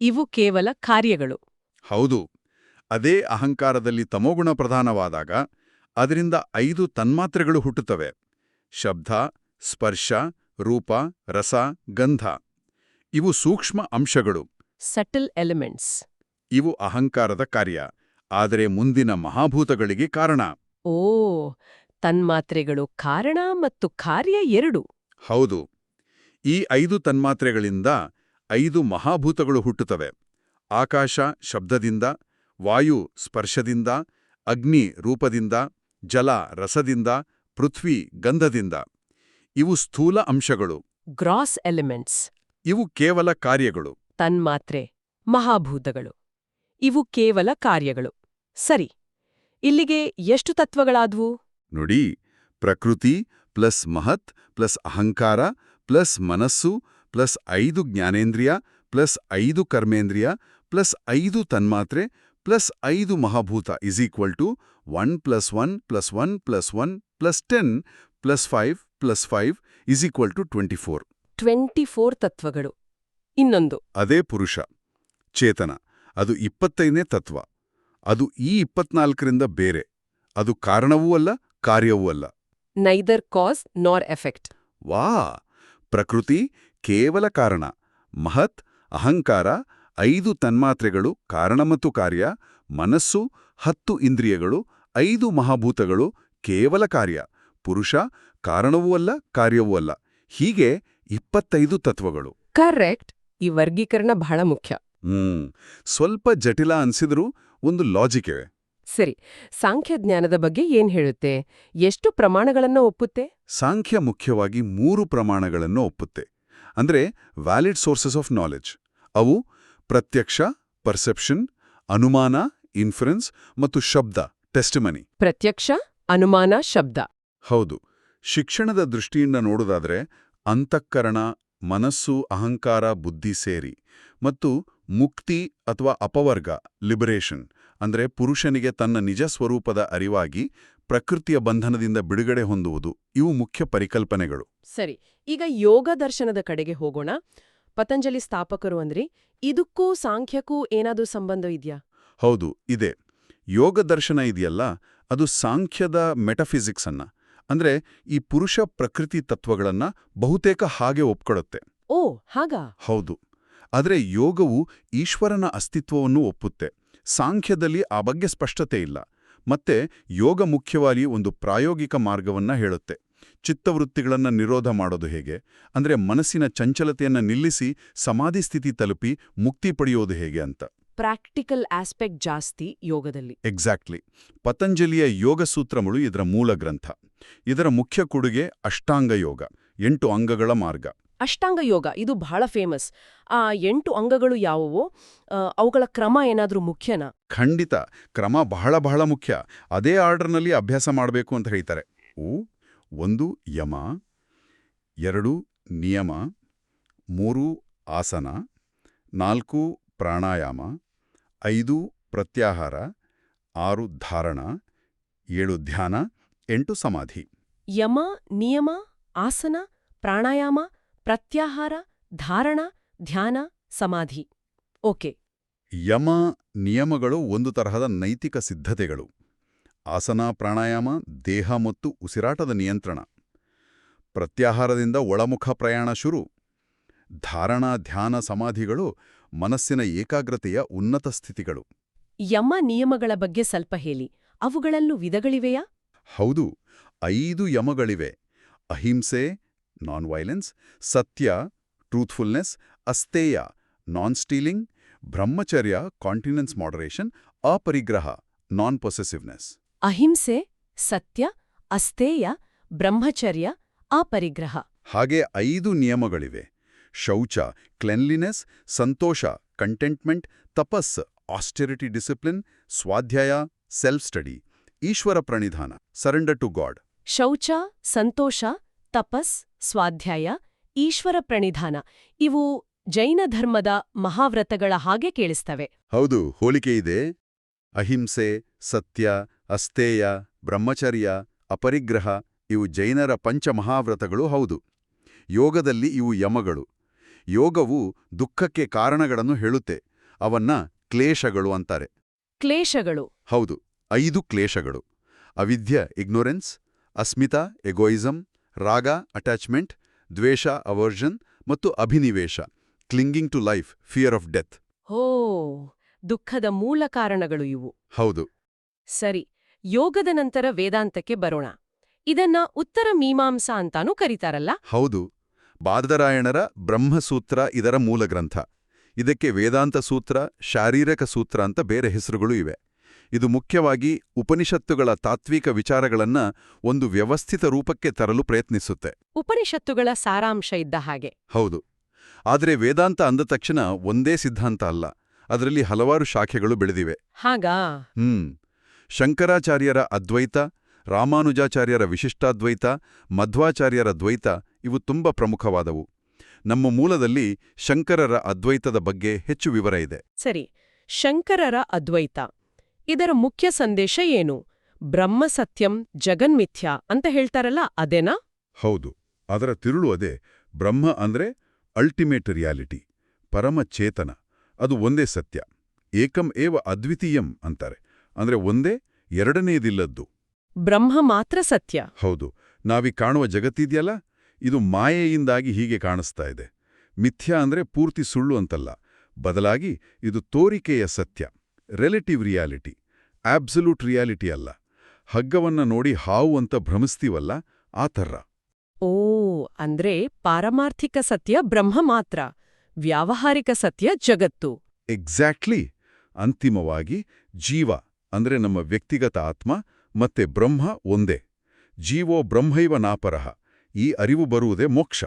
ಇವು ಕೇವಲ ಕಾರ್ಯಗಳು. ಹೌದು. ಅದೇ ಅಹಂಕಾರದಲ್ಲಿ ತಮೋಗುಣ ಪ್ರಧಾನವಾದಾಗ ಅದರಿಂದ 5 ತನ್ಮಾತ್ರೆಗಳು ಹುಟ್ಟುತ್ತವೆ. ಶಬ್ದ, ಸ್ಪರ್ಶ, ರೂಪ, ರಸ, ಗಂಧ. ಇವು ಸೂಕ್ಷ್ಮ ಅಂಶಗಳು. Subtle elements. ಇವು ಅಹಂಕಾರದ ಕಾರ್ಯ, ಆದರೆ ಮುಂದಿನ ಮಹಾಭೂತಗಳಿಗೆ ಕಾರಣ. ಓ, ತನ್ಮಾತ್ರೆಗಳು ಕಾರಣ ಮತ್ತು ಕಾರ್ಯ 2. ಹೌದು. ಈ 5 ತನ್ಮಾತ್ರೆಗಳಿಂದ 5 ಮಹಾಭೂತಗಳು ಹುಟ್ಟುತ್ತವೆ. ಆಕಾಶ ಶಬ್ದದಿಂದ, ವಾಯು ಸ್ಪರ್ಶದಿಂದ, ಅಗ್ನಿ ರೂಪದಿಂದ, ಜಲ ರಸದಿಂದ, ಪೃಥ್ವಿ ಗಂಧದಿಂದ. ಇವು ಸ್ಥೂಲ ಅಂಶಗಳು. Gross elements. ಇವು ಕೇವಲ ಕಾರ್ಯಗಳು. ತನ್ಮಾತ್ರೆ, ಮಹಾಭೂತಗಳು. ಇವು ಕೇವಲ ಕಾರ್ಯಗಳು. ಸರಿ, ಇಲ್ಲಿಗೆ ಎಷ್ಟು ತತ್ವಗಳಾದ್ವು? ನೋಡಿ, ಪ್ರಕೃತಿ ಪ್ಲಸ್ ಮಹತ್ ಪ್ಲಸ್ ಅಹಂಕಾರ ಪ್ಲಸ್ ಮನಸ್ಸು ಪ್ಲಸ್ 5 ಜ್ಞಾನೇಂದ್ರಿಯ ಪ್ಲಸ್ 5 ಕರ್ಮೇಂದ್ರಿಯ ಪ್ಲಸ್ 5 ತನ್ಮಾತ್ರೆ ಪ್ಲಸ್ 5 ಮಹಾಭೂತ = 1 + 1 + 1 + 1 + 10 + 5 + 5 = 24. 24 ತತ್ವಗಳು. ಇನ್ನೊಂದು ಅದೇ ಪುರುಷ ಚೇತನ, ಅದು 25ನೇ ತತ್ವ. ಅದು ಈ 24ರಿಂದ ಬೇರೆ. ಅದು ಕಾರಣವೂ ಅಲ್ಲ, ಕಾರ್ಯವೂ ಅಲ್ಲ. ನೈದರ್ ಕಾಸ್ ನಾರ್ ಎಫೆಕ್ಟ್. ವಾ, ಪ್ರಕೃತಿ ಕೇವಲ ಕಾರಣ, ಮಹತ್ ಅಹಂಕಾರ 5 ತನ್ಮಾತ್ರೆಗಳು ಕಾರಣ ಮತ್ತು ಕಾರ್ಯ, ಮನಸ್ಸು 10 ಇಂದ್ರಿಯಗಳು 5 ಮಹಾಭೂತಗಳು ಕೇವಲ ಕಾರ್ಯ, ಪುರುಷ ಕಾರಣವೂ ಅಲ್ಲ, ಕಾರ್ಯವೂ ಅಲ್ಲ. ಹೀಗೆ 25 ತತ್ವಗಳು. ಕರೆಕ್ಟ್. ಈ ವರ್ಗೀಕರಣ ಬಹಳ ಮುಖ್ಯ. ಸ್ವಲ್ಪ ಜಟಿಲ ಅನ್ಸಿದ್ರೂ ಒಂದು ಲಾಜಿಕ್ ಇವೆ. ಸರಿ, ಸಾಂಖ್ಯಜ್ಞಾನದ ಬಗ್ಗೆ ಏನ್ ಹೇಳುತ್ತೆ? ಎಷ್ಟು ಪ್ರಮಾಣಗಳನ್ನ ಒಪ್ಪುತ್ತೆ? ಸಾಂಖ್ಯ ಮುಖ್ಯವಾಗಿ 3 ಪ್ರಮಾಣಗಳನ್ನು ಒಪ್ಪುತ್ತೆ. ಅಂದ್ರೆ ವ್ಯಾಲಿಡ್ ಸೋರ್ಸಸ್ ಆಫ್ ನಾಲೆಡ್ಜ್. ಅವು ಪ್ರತ್ಯಕ್ಷ ಪರ್ಸೆಪ್ಷನ್, ಅನುಮಾನ ಇನ್ಫರೆನ್ಸ್ ಮತ್ತು ಶಬ್ದ ಟೆಸ್ಟಿಮನಿ. ಪ್ರತ್ಯಕ್ಷ, ಅನುಮಾನ, ಶಬ್ದ. ಹೌದು. ಶಿಕ್ಷಣದ ದೃಷ್ಟಿಯಿಂದ ನೋಡುವುದಾದ್ರೆ ಅಂತಃಕರಣ, ಮನಸ್ಸು, ಅಹಂಕಾರ, ಬುದ್ಧಿ ಸೇರಿ, ಮತ್ತು ಮುಕ್ತಿ ಅಥವಾ ಅಪವರ್ಗ ಲಿಬರೇಷನ್ ಅಂದ್ರೆ ಪುರುಷನಿಗೆ ತನ್ನ ನಿಜ ಸ್ವರೂಪದ ಅರಿವಾಗಿ ಪ್ರಕೃತಿಯ ಬಂಧನದಿಂದ ಬಿಡುಗಡೆ ಹೊಂದುವುದು. ಇವು ಮುಖ್ಯ ಪರಿಕಲ್ಪನೆಗಳು. ಸರಿ, ಈಗ ಯೋಗ ದರ್ಶನದ ಕಡೆಗೆ ಹೋಗೋಣ. ಪತಂಜಲಿ ಸ್ಥಾಪಕರು ಅಂದ್ರಿ, ಇದಕ್ಕೂ ಸಾಂಖ್ಯಕ್ಕೂ ಏನಾದ್ರೂ ಸಂಬಂಧ ಇದೆಯಾ? ಹೌದು, ಇದೆ. ಯೋಗ ದರ್ಶನ ಇದೆಯಲ್ಲ, ಅದು ಸಾಂಖ್ಯದ ಮೆಟಫಿಸಿಕ್ಸ್ ಅನ್ನ, ಅಂದ್ರೆ ಈ ಪುರುಷ ಪ್ರಕೃತಿ ತತ್ವಗಳನ್ನ ಬಹುತೇಕ ಹಾಗೆ ಒಪ್ಕೊಳ್ಳುತ್ತೆ. ಓ, ಹಾಗಾ? ಹೌದು. ಆದರೆ ಯೋಗವು ಈಶ್ವರನ ಅಸ್ತಿತ್ವವನ್ನು ಒಪ್ಪುತ್ತೆ. ಸಾಂಖ್ಯದಲ್ಲಿ ಆ ಬಗ್ಗೆ ಸ್ಪಷ್ಟತೆ ಇಲ್ಲ. ಮತ್ತೆ ಯೋಗ ಮುಖ್ಯವಾಗಿ ಒಂದು ಪ್ರಾಯೋಗಿಕ ಮಾರ್ಗವನ್ನ ಹೇಳುತ್ತೆ. ಚಿತ್ತವೃತ್ತಿಗಳನ್ನ ನಿರೋಧ ಮಾಡೋದು ಹೇಗೆ, ಅಂದ್ರೆ ಮನಸ್ಸಿನ ಚಂಚಲತೆಯನ್ನ ನಿಲ್ಲಿಸಿ ಸಮಾಧಿ ಸ್ಥಿತಿ ತಲುಪಿ ಮುಕ್ತಿ ಪಡೆಯೋದು ಹೇಗೆ ಅಂತ. ಪ್ರಾಕ್ಟಿಕಲ್ ಆಸ್ಪೆಕ್ಟ್ ಜಾಸ್ತಿ ಯೋಗದಲ್ಲಿ. ಎಕ್ಸಾಕ್ಟ್ಲಿ. ಪತಂಜಲಿಯ ಯೋಗ ಸೂತ್ರಗಳು ಇದರ ಮೂಲ ಗ್ರಂಥ. ಇದರ ಮುಖ್ಯ ಕೊಡುಗೆ ಅಷ್ಟಾಂಗ ಯೋಗ, 8 ಅಂಗಗಳ ಮಾರ್ಗ. ಅಷ್ಟಾಂಗ ಯೋಗ ಇದು ಬಹಳ ಫೇಮಸ್. ಆ 8 ಅಂಗಗಳು ಯಾವುವೋ, ಅವುಗಳ ಕ್ರಮ ಏನಾದ್ರೂ ಮುಖ್ಯನಾ? ಖಂಡಿತ. ಕ್ರಮ ಬಹಳ ಬಹಳ ಮುಖ್ಯ. ಅದೇ ಆರ್ಡರ್ನಲ್ಲಿ ಅಭ್ಯಾಸ ಮಾಡಬೇಕು ಅಂತ ಹೇಳ್ತಾರೆ. 1 ಯಮ, 2 ನಿಯಮ, 3 ಆಸನ, 4 ಪ್ರಾಣಾಯಾಮ, 5 ಪ್ರತ್ಯಾಹಾರ, 6 ಧಾರಣ, 7 ಧ್ಯಾನ, 8 ಸಮಾಧಿ. ಯಮ, ನಿಯಮ, ಆಸನ, ಪ್ರಾಣಾಯಾಮ, ಪ್ರತ್ಯಾಹಾರ, ಧಾರಣ, ಧ್ಯಾನ, ಸಮಾಧಿ. ಓಕೆ. ಯಮ ನಿಯಮಗಳು ಒಂದು ತರಹದ ನೈತಿಕ ಸಿದ್ಧತೆಗಳು. ಆಸನ ಪ್ರಾಣಾಯಾಮ ದೇಹ ಮತ್ತು ಉಸಿರಾಟದ ನಿಯಂತ್ರಣ. ಪ್ರತ್ಯಾಹಾರದಿಂದ ಒಳಮುಖ ಪ್ರಯಾಣ ಶುರು. ಧಾರಣ ಧ್ಯಾನ ಸಮಾಧಿಗಳು ಮನಸ್ಸಿನ ಏಕಾಗ್ರತೆಯ ಉನ್ನತ ಸ್ಥಿತಿಗಳು. ಯಮ ನಿಯಮಗಳ ಬಗ್ಗೆ ಸ್ವಲ್ಪ ಹೇಳಿ. ಅವುಗಳಲ್ಲೂ ವಿಧಗಳಿವೆಯಾ? ಹೌದು, 5 ಯಮಗಳಿವೆ. ಅಹಿಂಸೆ ನಾನ್ ವೈಲೆನ್ಸ್, ಸತ್ಯ ಟ್ರೂತ್ಫುಲ್ನೆಸ್, ಅಸ್ತೇಯ ನಾನ್ ಸ್ಟೀಲಿಂಗ್, ಬ್ರಹ್ಮಚರ್ಯ ಕಾಂಟಿನೆನ್ಸ್ ಮಾಡರೇಷನ್, ಅಪರಿಗ್ರಹ ನಾನ್ ಪೊಸೆಸಿವ್ನೆಸ್. ಅಹಿಂಸೆ, ಸತ್ಯ, ಅಸ್ತೇಯ, ಬ್ರಹ್ಮಚರ್ಯ, ಅಪರಿಗ್ರಹ. ಹಾಗೆ 5 ನಿಯಮಗಳಿವೆ. ಶೌಚ ಕ್ಲೆನ್ಲಿನೆಸ್, ಸಂತೋಷ ಕಂಟೆಂಟ್ಮೆಂಟ್, ತಪಸ್ ಆಸ್ಟೆರಿಟಿ ಡಿಸಿಪ್ಲಿನ್, ಸ್ವಾಧ್ಯಾಯ ಸೆಲ್ಫ್ ಸ್ಟಡಿ, ಈಶ್ವರ ಪ್ರಣಿಧಾನ ಸರೆಂಡರ್ ಟು ಗಾಡ್. ಶೌಚ, ಸಂತೋಷ, ತಪಸ್, ಸ್ವಾಧ್ಯಾಯ, ಈಶ್ವರ ಪ್ರಣಿಧಾನ ಇವು ಜೈನ ಧರ್ಮದ ಮಹಾವ್ರತಗಳ ಹಾಗೆ ಕೇಳಿಸ್ತವೆ. ಹೌದು, ಹೋಲಿಕೆ ಇದೆ. ಅಹಿಂಸೆ, ಸತ್ಯ, ಅಸ್ತೇಯ, ಬ್ರಹ್ಮಚರ್ಯ, ಅಪರಿಗ್ರಹ ಇವು ಜೈನರ ಪಂಚಮಹಾವ್ರತಗಳು ಹೌದು. ಯೋಗದಲ್ಲಿ ಇವು ಯಮಗಳು. ಯೋಗವು ದುಃಖಕ್ಕೆ ಕಾರಣಗಳನ್ನು ಹೇಳುತ್ತೆ. ಅವನ್ನ ಕ್ಲೇಶಗಳು ಅಂತಾರೆ. ಕ್ಲೇಶಗಳು. ಹೌದು, 5 ಕ್ಲೇಶಗಳು. ಅವಿದ್ಯ ಇಗ್ನೊರೆನ್ಸ್, ಅಸ್ಮಿತಾ ಎಗೋಯಿಸಂ, ರಾಗ ಅಟ್ಯಾಚ್ಮೆಂಟ್, ದ್ವೇಷ ಅವರ್ಷನ್ ಮತ್ತು ಅಭಿನಿವೇಶ clinging to life, fear of death. ಹೋ, ದುಃಖದ ಮೂಲ ಕಾರಣಗಳು ಇವು. ಹೌದು. ಸರಿ, ಯೋಗದ ನಂತರ ವೇದಾಂತಕ್ಕೆ ಬರೋಣ. ಇದನ್ನ ಉತ್ತರ ಮೀಮಾಂಸಾ ಅಂತಾನೂ ಕರೀತಾರಲ್ಲ? ಹೌದು. ಬಾದರಾಯಣರ ಬ್ರಹ್ಮಸೂತ್ರ ಇದರ ಮೂಲ ಗ್ರಂಥ. ಇದಕ್ಕೆ ವೇದಾಂತ ಸೂತ್ರ, ಶಾರೀರಕ ಸೂತ್ರ ಅಂತ ಬೇರೆ ಹೆಸರುಗಳು ಇವೆ. ಇದು ಮುಖ್ಯವಾಗಿ ಉಪನಿಷತ್ತುಗಳ ತಾತ್ವಿಕ ವಿಚಾರಗಳನ್ನ ಒಂದು ವ್ಯವಸ್ಥಿತ ರೂಪಕ್ಕೆ ತರಲು ಪ್ರಯತ್ನಿಸುತ್ತೆ. ಉಪನಿಷತ್ತುಗಳ ಸಾರಾಂಶ ಇದ್ದ ಹಾಗೆ. ಹೌದು. ಆದರೆ ವೇದಾಂತ ಅಂದ ತಕ್ಷಣ ಒಂದೇ ಸಿದ್ಧಾಂತ ಅಲ್ಲ, ಅದರಲ್ಲಿ ಹಲವಾರು ಶಾಖೆಗಳು ಬೆಳೆದಿವೆ. ಹಾಗಾ? ಶಂಕರಾಚಾರ್ಯರ ಅದ್ವೈತ, ರಾಮಾನುಜಾಚಾರ್ಯರ ವಿಶಿಷ್ಟಾದ್ವೈತ, ಮಧ್ವಾಚಾರ್ಯರ ದ್ವೈತ ಇವು ತುಂಬ ಪ್ರಮುಖವಾದವು. ನಮ್ಮ ಮೂಲದಲ್ಲಿ ಶಂಕರರ ಅದ್ವೈತದ ಬಗ್ಗೆ ಹೆಚ್ಚು ವಿವರ ಇದೆ. ಸರಿ, ಶಂಕರರ ಅದ್ವೈತ. ಇದರ ಮುಖ್ಯ ಸಂದೇಶ ಏನು? ಬ್ರಹ್ಮ ಸತ್ಯಂ ಜಗನ್ಮಿಥ್ಯ ಅಂತ ಹೇಳ್ತಾರಲ್ಲ, ಅದೇನಾ? ಹೌದು, ಅದರ ತಿರುಳು ಅದೇ. ಬ್ರಹ್ಮ ಅಂದ್ರೆ ಅಲ್ಟಿಮೇಟ್ ರಿಯಾಲಿಟಿ, ಪರಮಚೇತನ. ಅದು ಒಂದೇ ಸತ್ಯ. ಏಕಂ ಏವ ಅದ್ವಿತೀಯಂ ಅಂತಾರೆ. ಅಂದ್ರೆ ಒಂದೇ, ಎರಡನೇದಿಲ್ಲದ್ದು. ಬ್ರಹ್ಮ ಮಾತ್ರ ಸತ್ಯ. ಹೌದು. ನಾವೀ ಕಾಣುವ ಜಗತ್ತಿದೆಯಲ್ಲ, ಇದು ಮಾಯೆಯಿಂದಾಗಿ ಹೀಗೆ ಕಾಣಿಸ್ತಾ ಇದೆ. ಮಿಥ್ಯಾ ಅಂದ್ರೆ ಪೂರ್ತಿ ಸುಳ್ಳು ಅಂತಲ್ಲ, ಬದಲಾಗಿ ಇದು ತೋರಿಕೆಯ ಸತ್ಯ, ರಿಲೇಟಿವ್ ರಿಯಾಲಿಟಿ, ಆಬ್ಸಲ್ಯೂಟ್ ರಿಯಾಲಿಟಿ ಅಲ್ಲ. ಹಗ್ಗವನ್ನ ನೋಡಿ ಹಾವು ಅಂತ ಭ್ರಮಿಸ್ತೀವಲ್ಲ, ಆ ಥರ. ಓ, ಅಂದ್ರೆ ಪಾರಮಾರ್ಥಿಕ ಸತ್ಯ ಬ್ರಹ್ಮ ಮಾತ್ರ, ವ್ಯಾವಹಾರಿಕ ಸತ್ಯ ಜಗತ್ತು. ಎಕ್ಸಾಕ್ಟ್ಲಿ. ಅಂತಿಮವಾಗಿ ಜೀವ ಅಂದ್ರೆ ನಮ್ಮ ವ್ಯಕ್ತಿಗತ ಆತ್ಮ ಮತ್ತೆ ಬ್ರಹ್ಮ ಒಂದೇ. ಜೀವೋ ಬ್ರಹ್ಮೈವ ನಾಪರಃ. ಈ ಅರಿವು ಬರುವುದೇ ಮೋಕ್ಷ.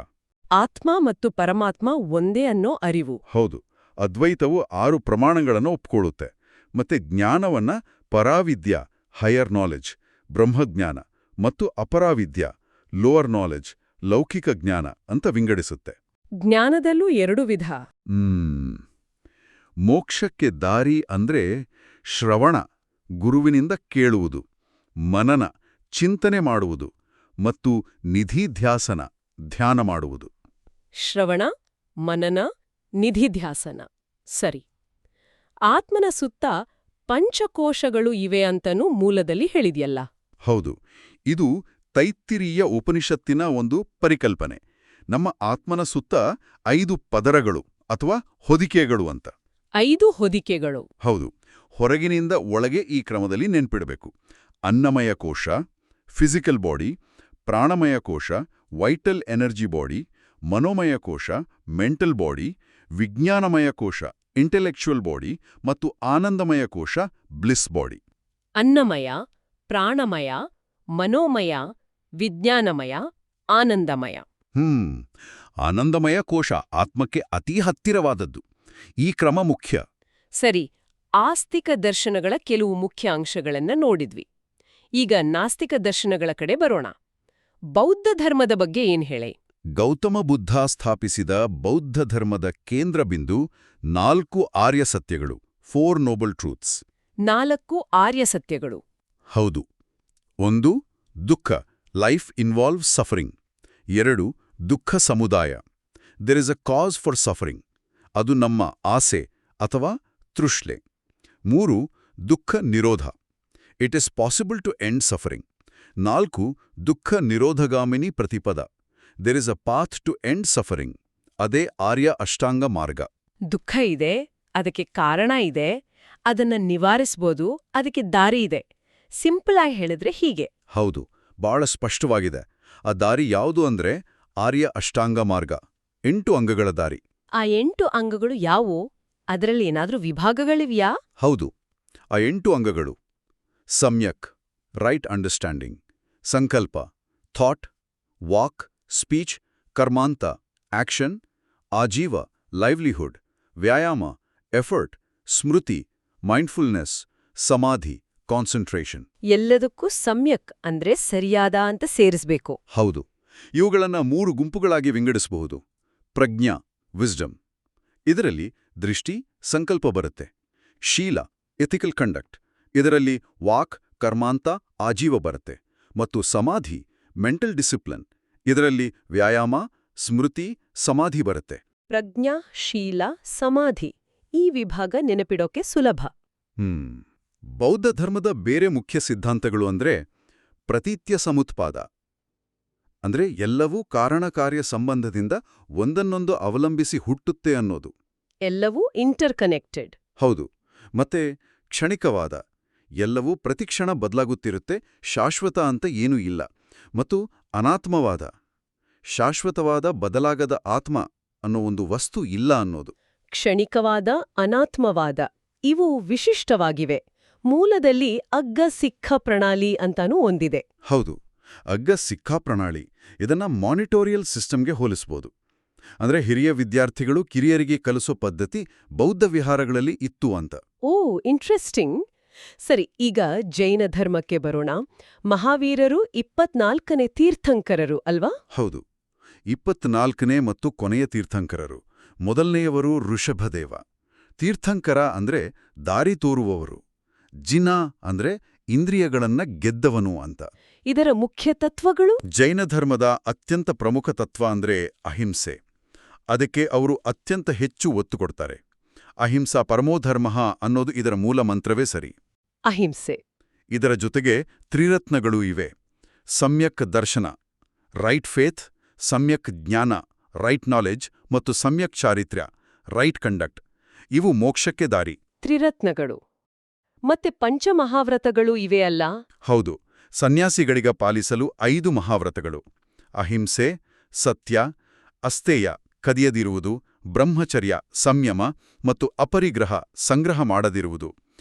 ಆತ್ಮ ಮತ್ತು ಪರಮಾತ್ಮ ಒಂದೇ ಅನ್ನೋ ಅರಿವು. ಹೌದು. ಅದ್ವೈತವು 6 ಪ್ರಮಾಣಗಳನ್ನು ಒಪ್ಕೊಳ್ಳುತ್ತೆ. ಮತ್ತೆ ಜ್ಞಾನವನ್ನ ಪರಾವಿದ್ಯ, ಹೈಯರ್ ನಾಲೆಜ್, ಬ್ರಹ್ಮಜ್ಞಾನ, ಮತ್ತು ಅಪರಾವಿದ್ಯ, ಲೋವರ್ ನಾಲೆಜ್, ಲೌಕಿಕ ಜ್ಞಾನ ಅಂತ ವಿಂಗಡಿಸುತ್ತೆ. ಜ್ಞಾನದಲ್ಲೂ 2 ವಿಧ. ಮೋಕ್ಷಕ್ಕೆ ದಾರಿ ಅಂದ್ರೆ ಶ್ರವಣ, ಗುರುವಿನಿಂದ ಕೇಳುವುದು, ಮನನ, ಚಿಂತನೆ ಮಾಡುವುದು, ಮತ್ತು ನಿಧಿಧ್ಯಾಸನ, ಧ್ಯಾನ ಮಾಡುವುದು. ಶ್ರವಣ, ಮನನ, ನಿಧಿಧ್ಯಾಸನ. ಸರಿ. ಆತ್ಮನ ಸುತ್ತ ಪಂಚಕೋಶಗಳು ಇವೆ ಅಂತನೂ ಮೂಲದಲ್ಲಿ ಹೇಳಿದ್ಯಲ್ಲ? ಹೌದು. ಇದು ತೈತ್ತಿರೀಯ ಉಪನಿಷತ್ತಿನ ಒಂದು ಪರಿಕಲ್ಪನೆ. ನಮ್ಮ ಆತ್ಮನ ಸುತ್ತ 5 ಪದರಗಳು ಅಥವಾ ಹೊದಿಕೆಗಳು ಅಂತ. 5 ಹೊದಿಕೆಗಳು? ಹೌದು. ಹೊರಗಿನಿಂದ ಒಳಗೆ ಈ ಕ್ರಮದಲ್ಲಿ ನೆನ್ಪಿಡಬೇಕು. ಅನ್ನಮಯ ಕೋಶ, ಫಿಸಿಕಲ್ ಬಾಡಿ; ಪ್ರಾಣಮಯ ಕೋಶ, ವೈಟಲ್ ಎನರ್ಜಿ ಬಾಡಿ; ಮನೋಮಯ ಕೋಶ, ಮೆಂಟಲ್ ಬಾಡಿ; ವಿಜ್ಞಾನಮಯ ಕೋಶ, ಇಂಟೆಲೆಕ್ಚುಯಲ್ ಬಾಡಿ; ಮತ್ತು ಆನಂದಮಯ ಕೋಶ, ಬ್ಲಿಸ್ ಬಾಡಿ. ಅನ್ನಮಯ, ಪ್ರಾಣಮಯ, ಮನೋಮಯ, ವಿಜ್ಞಾನಮಯ, ಆನಂದಮಯ. ಆನಂದಮಯ ಕೋಶ ಆತ್ಮಕ್ಕೆ ಅತೀ ಹತ್ತಿರವಾದದ್ದು. ಈ ಕ್ರಮ ಮುಖ್ಯ. ಸರಿ, ಆಸ್ತಿಕ ದರ್ಶನಗಳ ಕೆಲವು ಮುಖ್ಯ ಅಂಶಗಳನ್ನ ನೋಡಿದ್ವಿ. ಈಗ ನಾಸ್ತಿಕ ದರ್ಶನಗಳ ಕಡೆ ಬರೋಣ. ಬೌದ್ಧ ಧರ್ಮದ ಬಗ್ಗೆ ಏನ್ ಹೇಳೆ? ಗೌತಮ ಬುದ್ಧ ಸ್ಥಾಪಿಸಿದ ಬೌದ್ಧ ಧರ್ಮದ ಕೇಂದ್ರ ಬಿಂದು 4 ಆರ್ಯ ಸತ್ಯಗಳು, 4 ನೋಬಲ್ ಟ್ರೂತ್ಸ್. 4 ಆರ್ಯ ಸತ್ಯಗಳು? ಹೌದು. 1. ದುಃಖ, ಲೈಫ್ ಇನ್ವಾಲ್ವ್ ಸಫರಿಂಗ್. 2. ದುಃಖ ಸಮುದಾಯ, there is a cause for suffering, ಅದು ನಮ್ಮ ಆಸೆ ಅಥವಾ ತೃಷ್ಣೆ. 3. ದುಃಖ ನಿರೋಧ, it is possible to end suffering. 4. ದುಃಖ ನಿರೋಧಗಾಮಿನಿ ಪ್ರತಿಪದ, there is a path to end suffering, ಅದೇ ಆರ್ಯ ಅಷ್ಟಾಂಗ ಮಾರ್ಗ. ದುಃಖ ಇದೆ, ಅದಕ್ಕೆ ಕಾರಣ ಇದೆ, ಅದನ್ನ ನಿವಾರಿಸ್ಬೋದು, ಅದಕ್ಕೆ ದಾರಿ ಇದೆ. ಸಿಂಪಲ್ ಆಗಿ ಹೇಳಿದ್ರೆ ಹೀಗೆ. ಹೌದು, ಬಹಳ ಸ್ಪಷ್ಟವಾಗಿದೆ. ಆ ದಾರಿ ಯಾವುದು ಅಂದ್ರೆ ಆರ್ಯ ಅಷ್ಟಾಂಗ ಮಾರ್ಗ, 8 ಅಂಗಗಳ ದಾರಿ. ಆ 8 ಅಂಗಗಳು ಯಾವುವು? ಅದರಲ್ಲಿ ಏನಾದ್ರೂ ವಿಭಾಗಗಳಿವ್ಯಾ? ಹೌದು. ಆ 8 ಅಂಗಗಳು: ಸಮ್ಯಕ್, ರೈಟ್ ಅಂಡರ್ಸ್ಟ್ಯಾಂಡಿಂಗ್; ಸಂಕಲ್ಪ, ಥಾಟ್; ವಾಕ್, ಸ್ಪೀಚ್; ಕರ್ಮಾಂತ, ಆಕ್ಷನ್; ಆಜೀವ, ಲೈವ್ಲಿಹುಡ್; ವ್ಯಾಯಾಮ, ಎಫರ್ಟ್; ಸ್ಮೃತಿ, ಮೈಂಡ್ಫುಲ್ನೆಸ್; ಸಮಾಧಿ, ಕಾನ್ಸಂಟ್ರೇಷನ್. ಎಲ್ಲದಕ್ಕೂ ಸಮ್ಯಕ್ ಅಂದ್ರೆ ಸರಿಯಾದ ಅಂತ ಸೇರಿಸ್ಬೇಕು. ಹೌದು. ಇವುಗಳನ್ನ 3 ಗುಂಪುಗಳಾಗಿ ವಿಂಗಡಿಸಬಹುದು: ಪ್ರಜ್ಞಾ, ವಿಸ್ಡಮ್; ಇದರಲ್ಲಿ ದೃಷ್ಟಿ ಸಂಕಲ್ಪ ಬರುತ್ತೆ. ಶೀಲ ಎಥಿಕಲ್ ಕಂಡಕ್ಟ್, ಇದರಲ್ಲಿ ವಾಕ್ ಕರ್ಮಾಂತ ಆಜೀವ ಬರುತ್ತೆ. ಮತ್ತು ಸಮಾಧಿ ಮೆಂಟಲ್ ಡಿಸಿಪ್ಲಿನ್, ಇದರಲ್ಲಿ ವ್ಯಾಯಾಮ ಸ್ಮೃತಿ ಸಮಾಧಿ ಬರುತ್ತೆ. ಪ್ರಜ್ಞಾ ಶೀಲ ಸಮಾಧಿ ಈ ವಿಭಾಗ ನೆನಪಿಡೋಕೆ ಸುಲಭ. ಬೌದ್ಧ ಧರ್ಮದ ಬೇರೆ ಮುಖ್ಯ ಸಿದ್ಧಾಂತಗಳು ಅಂದ್ರೆ ಪ್ರತೀತ್ಯ ಸಮುತ್ಪಾದ, ಅಂದ್ರೆ ಎಲ್ಲವೂ ಕಾರಣಕಾರ್ಯ ಸಂಬಂಧದಿಂದ ಒಂದನ್ನೊಂದು ಅವಲಂಬಿಸಿ ಹುಟ್ಟುತ್ತೆ ಅನ್ನೋದು. ಎಲ್ಲವೂ ಇಂಟರ್ ಕನೆಕ್ಟೆಡ್. ಹೌದು. ಮತ್ತೆ ಕ್ಷಣಿಕವಾದ, ಎಲ್ಲವೂ ಪ್ರತಿಕ್ಷಣ ಬದಲಾಗುತ್ತಿರುತ್ತೆ, ಶಾಶ್ವತ ಅಂತ ಏನೂ ಇಲ್ಲ. ಮತ್ತು ಅನಾತ್ಮವಾದ, ಶಾಶ್ವತವಾದ ಬದಲಾಗದ ಆತ್ಮ ಅನ್ನೋ ಒಂದು ವಸ್ತು ಇಲ್ಲ ಅನ್ನೋದು. ಕ್ಷಣಿಕವಾದ ಅನಾತ್ಮವಾದ ಇವು ವಿಶಿಷ್ಟವಾಗಿವೆ. ಮೂಲದಲ್ಲಿ ಅಗ್ಗ ಸಿಕ್ಕ ಪ್ರಣಾಳಿ ಅಂತಾನೂ ಒಂದಿದೆ. ಹೌದು, ಅಗ್ಗ ಸಿಕ್ಕಾ ಪ್ರಣಾಳಿ. ಇದನ್ನ ಮಾನಿಟೋರಿಯಲ್ ಸಿಸ್ಟಮ್ಗೆ ಹೋಲಿಸ್ಬೋದು. ಅಂದ್ರೆ ಹಿರಿಯ ವಿದ್ಯಾರ್ಥಿಗಳು ಕಿರಿಯರಿಗೆ ಕಲಿಸೋ ಪದ್ಧತಿ ಬೌದ್ಧ ವಿಹಾರಗಳಲ್ಲಿ ಇತ್ತು ಅಂತ. ಓ ಇಂಟ್ರೆಸ್ಟಿಂಗ್. ಸರಿ, ಈಗ ಜೈನ ಧರ್ಮಕ್ಕೆ ಬರೋಣ. ಮಹಾವೀರರು 24ನೇ ತೀರ್ಥಂಕರರು ಅಲ್ವಾ? ಹೌದು, 24ನೇ ಮತ್ತು ಕೊನೆಯ ತೀರ್ಥಂಕರರು. ಮೊದಲನೆಯವರು ಋಷಭದೇವ. ತೀರ್ಥಂಕರ ಅಂದ್ರೆ ದಾರಿ ತೋರುವವರು. ಜಿನ ಅಂದ್ರೆ ಇಂದ್ರಿಯಗಳನ್ನ ಗೆದ್ದವನು ಅಂತ. ಇದರ ಮುಖ್ಯ ತತ್ವಗಳು? ಜೈನ ಧರ್ಮದ ಅತ್ಯಂತ ಪ್ರಮುಖ ತತ್ವ ಅಂದ್ರೆ ಅಹಿಂಸೆ. ಅದಕ್ಕೆ ಅವರು ಅತ್ಯಂತ ಹೆಚ್ಚು ಒತ್ತು ಕೊಡ್ತಾರೆ. ಅಹಿಂಸಾ ಪರಮೋಧರ್ಮ ಅನ್ನೋದು ಇದರ ಮೂಲ ಮಂತ್ರವೇ ಸರಿ. ಅಹಿಂಸೆ. ಇದರ ಜೊತೆಗೆ ತ್ರಿರತ್ನಗಳೂ ಇವೆ. ಸಮ್ಯಕ್ ದರ್ಶನ ರೈಟ್ ಫೇತ್, ಸಮ್ಯಕ್ ಜ್ಞಾನ ರೈಟ್ ನಾಲೆಡ್ಜ್ ಮತ್ತು ಸಮ್ಯಕ್ ಚಾರಿತ್ರ್ಯ ರೈಟ್ ಕಂಡಕ್ಟ್. ಇವು ಮೋಕ್ಷಕ್ಕೆ ದಾರಿ. ತ್ರಿರತ್ನಗಳು. ಮತ್ತೆ ಪಂಚಮಹಾವ್ರತಗಳು ಇವೆ ಅಲ್ಲ? ಹೌದು, ಸನ್ಯಾಸಿಗಳಿಗ ಪಾಲಿಸಲು 5 ಮಹಾವ್ರತಗಳು. ಅಹಿಂಸೆ, ಸತ್ಯ, ಅಸ್ತೇಯ ಕದಿಯದಿರುವುದು, ಬ್ರಹ್ಮಚರ್ಯ ಸಂಯಮ ಮತ್ತು ಅಪರಿಗ್ರಹ ಸಂಗ್ರಹ ಮಾಡದಿರುವುದು.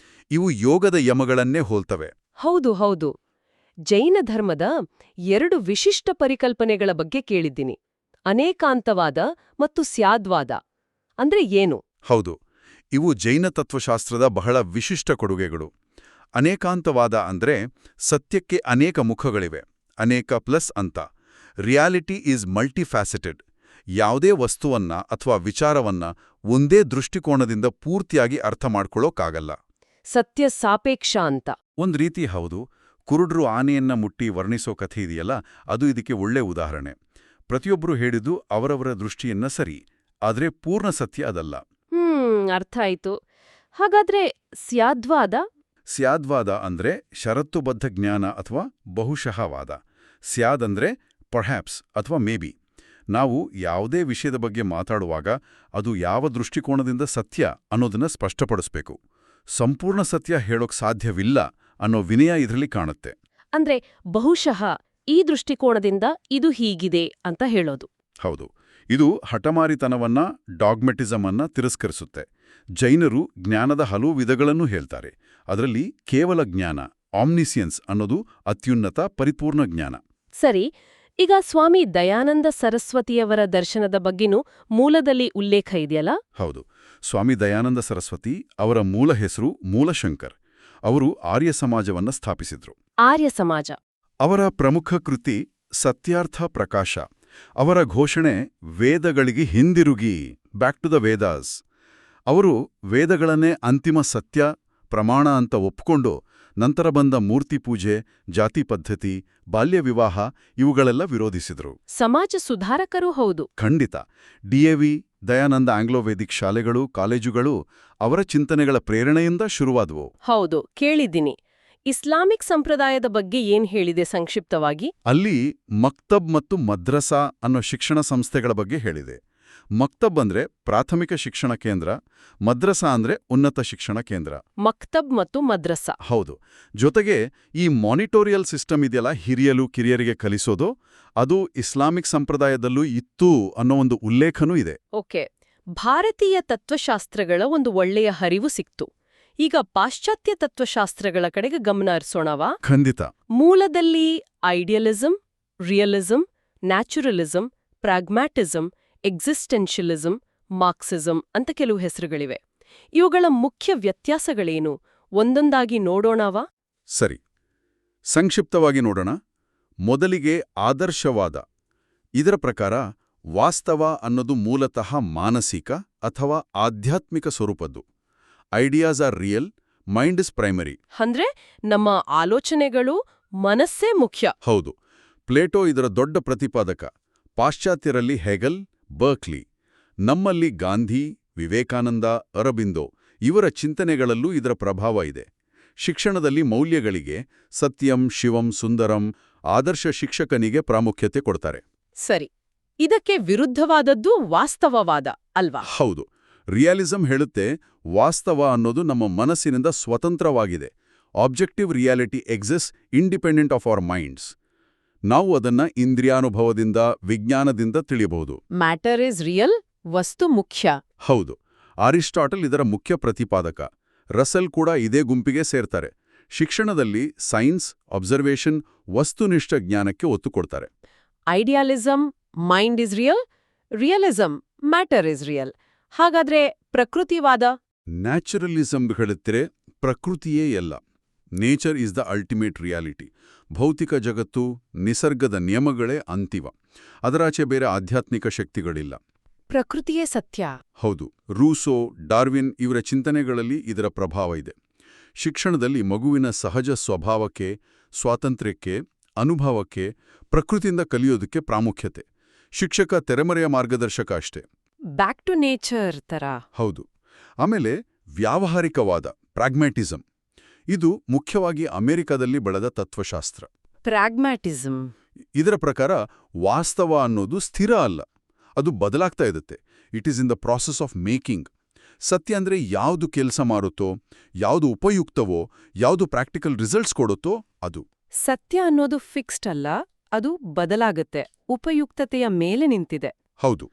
ಇವು ಯೋಗದ ಯಮಗಳನ್ನೇ ಹೋಲ್ತವೆ. ಹೌದು ಹೌದು. ಜೈನ ಧರ್ಮದ 2 ವಿಶಿಷ್ಟ ಪರಿಕಲ್ಪನೆಗಳ ಬಗ್ಗೆ ಕೇಳಿದ್ದೀನಿ. ಅನೇಕಾಂತವಾದ ಮತ್ತು ಸ್ಯಾದ್ವಾದ ಅಂದ್ರೆ ಏನು? ಹೌದು, ಇವು ಜೈನ ತತ್ವಶಾಸ್ತ್ರದ ಬಹಳ ವಿಶಿಷ್ಟ ಕೊಡುಗೆಗಳು. ಅನೇಕಾಂತವಾದ ಅಂದ್ರೆ ಸತ್ಯಕ್ಕೆ ಅನೇಕ ಮುಖಗಳಿವೆ, ಅನೇಕ ಪ್ಲಸ್ ಅಂತ. Reality is multifaceted. ಯಾವುದೇ ವಸ್ತುವನ್ನ ಅಥವಾ ವಿಚಾರವನ್ನ ಒಂದೇ ದೃಷ್ಟಿಕೋನದಿಂದ ಪೂರ್ತಿಯಾಗಿ ಅರ್ಥ ಮಾಡ್ಕೊಳ್ಳೋಕ್ಕಾಗಲ್ಲ. ಸತ್ಯ ಸಾಪೇಕ್ಷ ಅಂತ. ಒಂದ್ ರೀತಿ ಹೌದು. ಕುರುಡ್ರು ಆನೆಯನ್ನ ಮುಟ್ಟಿ ವರ್ಣಿಸೋ ಕಥೆ ಇದೆಯಲ್ಲ, ಅದು ಇದಕ್ಕೆ ಒಳ್ಳೆ ಉದಾಹರಣೆ. ಪ್ರತಿಯೊಬ್ಬರು ಹೇಳಿದ್ದು ಅವರವರ ದೃಷ್ಟಿಯನ್ನ ಸರಿ, ಆದ್ರೆ ಪೂರ್ಣ ಸತ್ಯ ಅದಲ್ಲ. ಅರ್ಥ ಆಯ್ತು. ಹಾಗಾದ್ರೆ ಸ್ಯಾದ್ವಾದ? ಸ್ಯಾದ್ವಾದ ಅಂದ್ರೆ ಷರತ್ತುಬದ್ಧ ಜ್ಞಾನ ಅಥವಾ ಬಹುಶಃವಾದ. ಸ್ಯಾದ್ ಅಂದ್ರೆ ಪರ್ಹ್ಯಾಪ್ಸ್ ಅಥವಾ ಮೇಬಿ. ನಾವು ಯಾವುದೇ ವಿಷಯದ ಬಗ್ಗೆ ಮಾತಾಡುವಾಗ ಅದು ಯಾವ ದೃಷ್ಟಿಕೋನದಿಂದ ಸತ್ಯ ಅನ್ನೋದನ್ನ ಸ್ಪಷ್ಟಪಡಿಸ್ಬೇಕು. ಸಂಪೂರ್ಣ ಸತ್ಯ ಹೇಳೋಕ್ ಸಾಧ್ಯವಿಲ್ಲ ಅನ್ನೋ ವಿನಯ ಇದರಲ್ಲಿ ಕಾಣುತ್ತೆ. ಅಂದ್ರೆ ಬಹುಶಃ ಈ ದೃಷ್ಟಿಕೋನದಿಂದ ಇದು ಹೀಗಿದೆ ಅಂತ ಹೇಳೋದು. ಹೌದು, ಇದು ಹಠಮಾರಿತನವನ್ನ ಡಾಗ್ಮೆಟಿಸಮ್ ಅನ್ನ ತಿರಸ್ಕರಿಸುತ್ತೆ. ಜೈನರು ಜ್ಞಾನದ ಹಲವು ವಿಧಗಳನ್ನು ಹೇಳ್ತಾರೆ. ಅದರಲ್ಲಿ ಕೇವಲ ಜ್ಞಾನ, ಆಮ್ನಿಸಿಯನ್ಸ್ ಅನ್ನೋದು ಅತ್ಯುನ್ನತ ಪರಿಪೂರ್ಣ ಜ್ಞಾನ. ಸರಿ, ಈಗ ಸ್ವಾಮಿ ದಯಾನಂದ ಸರಸ್ವತಿಯವರ ದರ್ಶನದ ಬಗ್ಗೆನೂ ಮೂಲದಲ್ಲಿ ಉಲ್ಲೇಖ ಇದೆಯಲ್ಲ? ಹೌದು, ಸ್ವಾಮಿ ದಯಾನಂದ ಸರಸ್ವತಿ ಅವರ ಮೂಲ ಹೆಸರು ಮೂಲಶಂಕರ್. ಅವರು ಆರ್ಯ ಸಮಾಜವನ್ನ ಸ್ಥಾಪಿಸಿದ್ರು. ಆರ್ಯ ಸಮಾಜ. ಅವರ ಪ್ರಮುಖ ಕೃತಿ ಸತ್ಯಾರ್ಥ ಪ್ರಕಾಶ. ಅವರ ಘೋಷಣೆ ವೇದಗಳಿಗೆ ಹಿಂದಿರುಗಿ, ಬ್ಯಾಕ್ ಟು ದ ವೇದಾಸ್. ಅವರು ವೇದಗಳನ್ನೇ ಅಂತಿಮ ಸತ್ಯ ಪ್ರಮಾಣ ಅಂತ ಒಪ್ಕೊಂಡು ನಂತರ ಬಂದ ಮೂರ್ತಿ ಪೂಜೆ, ಜಾತಿ ಪದ್ಧತಿ, ಬಾಲ್ಯ ವಿವಾಹ ಇವುಗಳೆಲ್ಲ ವಿರೋಧಿಸಿದ್ರು. ಸಮಾಜ ಸುಧಾರಕರೂ ಹೌದು. ಖಂಡಿತ. ಡಿಎವಿ, ದಯಾನಂದ ಆಂಗ್ಲೋ ವೇದಿಕ್ ಶಾಲೆಗಳು, ಕಾಲೇಜುಗಳು ಅವರ ಚಿಂತನೆಗಳ ಪ್ರೇರಣೆಯಿಂದ ಶುರುವಾದವು. ಹೌದು, ಕೇಳಿದ್ದೀನಿ. ಇಸ್ಲಾಮಿಕ್ ಸಂಪ್ರದಾಯದ ಬಗ್ಗೆ ಏನ್ ಹೇಳಿದೆ ಸಂಕ್ಷಿಪ್ತವಾಗಿ? ಅಲ್ಲಿ ಮಕ್ತಬ್ ಮತ್ತು ಮದ್ರಸಾ ಅನ್ನೋ ಶಿಕ್ಷಣ ಸಂಸ್ಥೆಗಳ ಬಗ್ಗೆ ಹೇಳಿದೆ. ಮಕ್ತಬ್ ಅಂದ್ರೆ ಪ್ರಾಥಮಿಕ ಶಿಕ್ಷಣ ಕೇಂದ್ರ, ಮದ್ರಸಾ ಅಂದ್ರೆ ಉನ್ನತ ಶಿಕ್ಷಣ ಕೇಂದ್ರ. ಮಕ್ತಬ್ ಮತ್ತು ಮದ್ರಸಾ. ಹೌದು. ಜೊತೆಗೆ ಈ ಮಾನಿಟೋರಿಯಲ್ ಸಿಸ್ಟಮ್ ಇದೆಯಲ್ಲ, ಹಿರಿಯಲು ಕಿರಿಯರಿಗೆ ಕಲಿಸೋದು, ಅದು ಇಸ್ಲಾಮಿಕ್ ಸಂಪ್ರದಾಯದಲ್ಲೂ ಇತ್ತು ಅನ್ನೋ ಒಂದು ಉಲ್ಲೇಖನೂ ಇದೆ. ಓಕೆ, ಭಾರತೀಯ ತತ್ವಶಾಸ್ತ್ರಗಳ ಒಂದು ಒಳ್ಳೆಯ ಹರಿವು ಸಿಕ್ತು. ಈಗ ಪಾಶ್ಚಾತ್ಯ ತತ್ವಶಾಸ್ತ್ರಗಳ ಕಡೆಗೆ ಗಮನ ಹರಿಸೋಣವಾ? ಖಂಡಿತ. ಮೂಲದಲ್ಲಿ ಐಡಿಯಲಿಸಂ, ರಿಯಲಿಸಂ, ನ್ಯಾಚುರಲಿಸಂ, ಪ್ರಾಗ್ಮ್ಯಾಟಿಸಂ, ಎಕ್ಸಿಸ್ಟೆನ್ಷಿಯಲಿಸಂ, ಮಾರ್ಕ್ಸಿಸಂ ಅಂತ ಕೆಲವು ಹೆಸರುಗಳಿವೆ. ಇವುಗಳ ಮುಖ್ಯ ವ್ಯತ್ಯಾಸಗಳೇನು? ಒಂದೊಂದಾಗಿ ನೋಡೋಣವಾ? ಸರಿ, ಸಂಕ್ಷಿಪ್ತವಾಗಿ ನೋಡೋಣ. ಮೊದಲಿಗೆ ಆದರ್ಶವಾದ. ಇದರ ಪ್ರಕಾರ ವಾಸ್ತವ ಅನ್ನೋದು ಮೂಲತಃ ಮಾನಸಿಕ ಅಥವಾ ಆಧ್ಯಾತ್ಮಿಕ ಸ್ವರೂಪದ್ದು. Ideas are real, mind is primary. ಅಂದ್ರೆ ನಮ್ಮ ಆಲೋಚನೆಗಳು ಮನಸ್ಸೇ ಮುಖ್ಯ. ಹೌದು. ಪ್ಲೇಟೋ ಇದರ ದೊಡ್ಡ ಪ್ರತಿಪಾದಕ. ಪಾಶ್ಚಾತ್ಯರಲ್ಲಿ ಹೆಗಲ್, ಬರ್ಕ್ಲಿ. ನಮ್ಮಲ್ಲಿ ಗಾಂಧಿ, ವಿವೇಕಾನಂದ, ಅರಬಿಂದೋ ಇವರ ಚಿಂತನೆಗಳಲ್ಲೂ ಇದರ ಪ್ರಭಾವ ಇದೆ. ಶಿಕ್ಷಣದಲ್ಲಿ ಮೌಲ್ಯಗಳಿಗೆ ಸತ್ಯಂ, ಶಿವಂ, ಸುಂದರಂ, ಆದರ್ಶ ಶಿಕ್ಷಕನಿಗೆ ಪ್ರಾಮುಖ್ಯತೆ ಕೊಡ್ತಾರೆ. ಸರಿ, ಇದಕ್ಕೆ ವಿರುದ್ಧವಾದದ್ದು ವಾಸ್ತವವಾದ ಅಲ್ವಾ? ಹೌದು. ರಿಯಾಲಿಸಂ ಹೇಳುತ್ತೆ ವಾಸ್ತವ ಅನ್ನೋದು ನಮ್ಮ ಮನಸ್ಸಿನಿಂದ ಸ್ವತಂತ್ರವಾಗಿದೆ. Objective reality exist independent of our minds. ನಾವು ಅದನ್ನ ಇಂದ್ರಿಯಾನುಭವದಿಂದ, ವಿಜ್ಞಾನದಿಂದ ತಿಳಿಯಬಹುದು. ಮ್ಯಾಟರ್ ಇಸ್ ರಿಯಲ್, ವಸ್ತು ಮುಖ್ಯ. ಹೌದು. ಅರಿಸ್ಟಾಟಲ್ ಇದರ ಮುಖ್ಯ ಪ್ರತಿಪಾದಕ. ರಸೆಲ್ ಕೂಡ ಇದೇ ಗುಂಪಿಗೆ ಸೇರ್ತಾರೆ. ಶಿಕ್ಷಣದಲ್ಲಿ ಸೈನ್ಸ್, ಅಬ್ಸರ್ವೇಷನ್, ವಸ್ತುನಿಷ್ಠ ಜ್ಞಾನಕ್ಕೆ ಒತ್ತು ಕೊಡ್ತಾರೆ. Idealism, mind is real, realism, matter is real. ಹಾಗಾದ್ರೆ ಪ್ರಕೃತಿವಾದ? ನ್ಯಾಚುರಲಿಸಂ ಹೇಳುತ್ತಿರೆ ಪ್ರಕೃತಿಯೇ ಎಲ್ಲ. Nature is the ultimate reality. ಭೌತಿಕ ಜಗತ್ತು, ನಿಸರ್ಗದ ನಿಯಮಗಳೇ ಅಂತಿಮ. ಅದರಾಚೆ ಬೇರೆ ಆಧ್ಯಾತ್ಮಿಕ ಶಕ್ತಿಗಳಿಲ್ಲ. ಪ್ರಕೃತಿಯೇ ಸತ್ಯ. ಹೌದು. ರೂಸೋ, ಡಾರ್ವಿನ್ ಇವರ ಚಿಂತನೆಗಳಲ್ಲಿ ಇದರ ಪ್ರಭಾವ ಇದೆ. ಶಿಕ್ಷಣದಲ್ಲಿ ಮಗುವಿನ ಸಹಜ ಸ್ವಭಾವಕ್ಕೆ, ಸ್ವಾತಂತ್ರ್ಯಕ್ಕೆ, ಅನುಭವಕ್ಕೆ, ಪ್ರಕೃತಿಯಿಂದ ಕಲಿಯೋದಕ್ಕೆ ಪ್ರಾಮುಖ್ಯತೆ. ಶಿಕ್ಷಕ ತೆರೆಮರೆಯ ಮಾರ್ಗದರ್ಶಕ ಅಷ್ಟೇ. ಬ್ಯಾಕ್ ಟು ನೇಚರ್ ತರ. ಹೌದು. ಆಮೇಲೆ ವ್ಯಾವಹಾರಿಕವಾದ, ಪ್ರಾಗ್ಮ್ಯಾಟಿಸಂ. ಇದು ಮುಖ್ಯವಾಗಿ ಅಮೆರಿಕದಲ್ಲಿ ಬೆಳೆದ ತತ್ವಶಾಸ್ತ್ರ. ಪ್ರಾಗ್ಮ್ಯಾಟಿಸಂ. ಇದರ ಪ್ರಕಾರ ವಾಸ್ತವ ಅನ್ನೋದು ಸ್ಥಿರ ಅಲ್ಲ, ಅದು ಬದಲಾಗ್ತಾ ಇರುತ್ತೆ. It is in the process of making. ಸತ್ಯ ಅಂದ್ರೆ ಯಾವುದು ಕೆಲಸ ಮಾರುತ್ತೋ, ಯಾವುದು ಉಪಯುಕ್ತವೋ, ಯಾವುದು ಪ್ರಾಕ್ಟಿಕಲ್ ರಿಸಲ್ಟ್ಸ್ ಕೊಡುತ್ತೋ ಅದು. ಸತ್ಯ ಅನ್ನೋದು ಫಿಕ್ಸ್ಡ್ ಅಲ್ಲ, ಅದು ಬದಲಾಗುತ್ತೆ, ಉಪಯುಕ್ತತೆಯ ಮೇಲೆ ನಿಂತಿದೆ. ಹೌದು.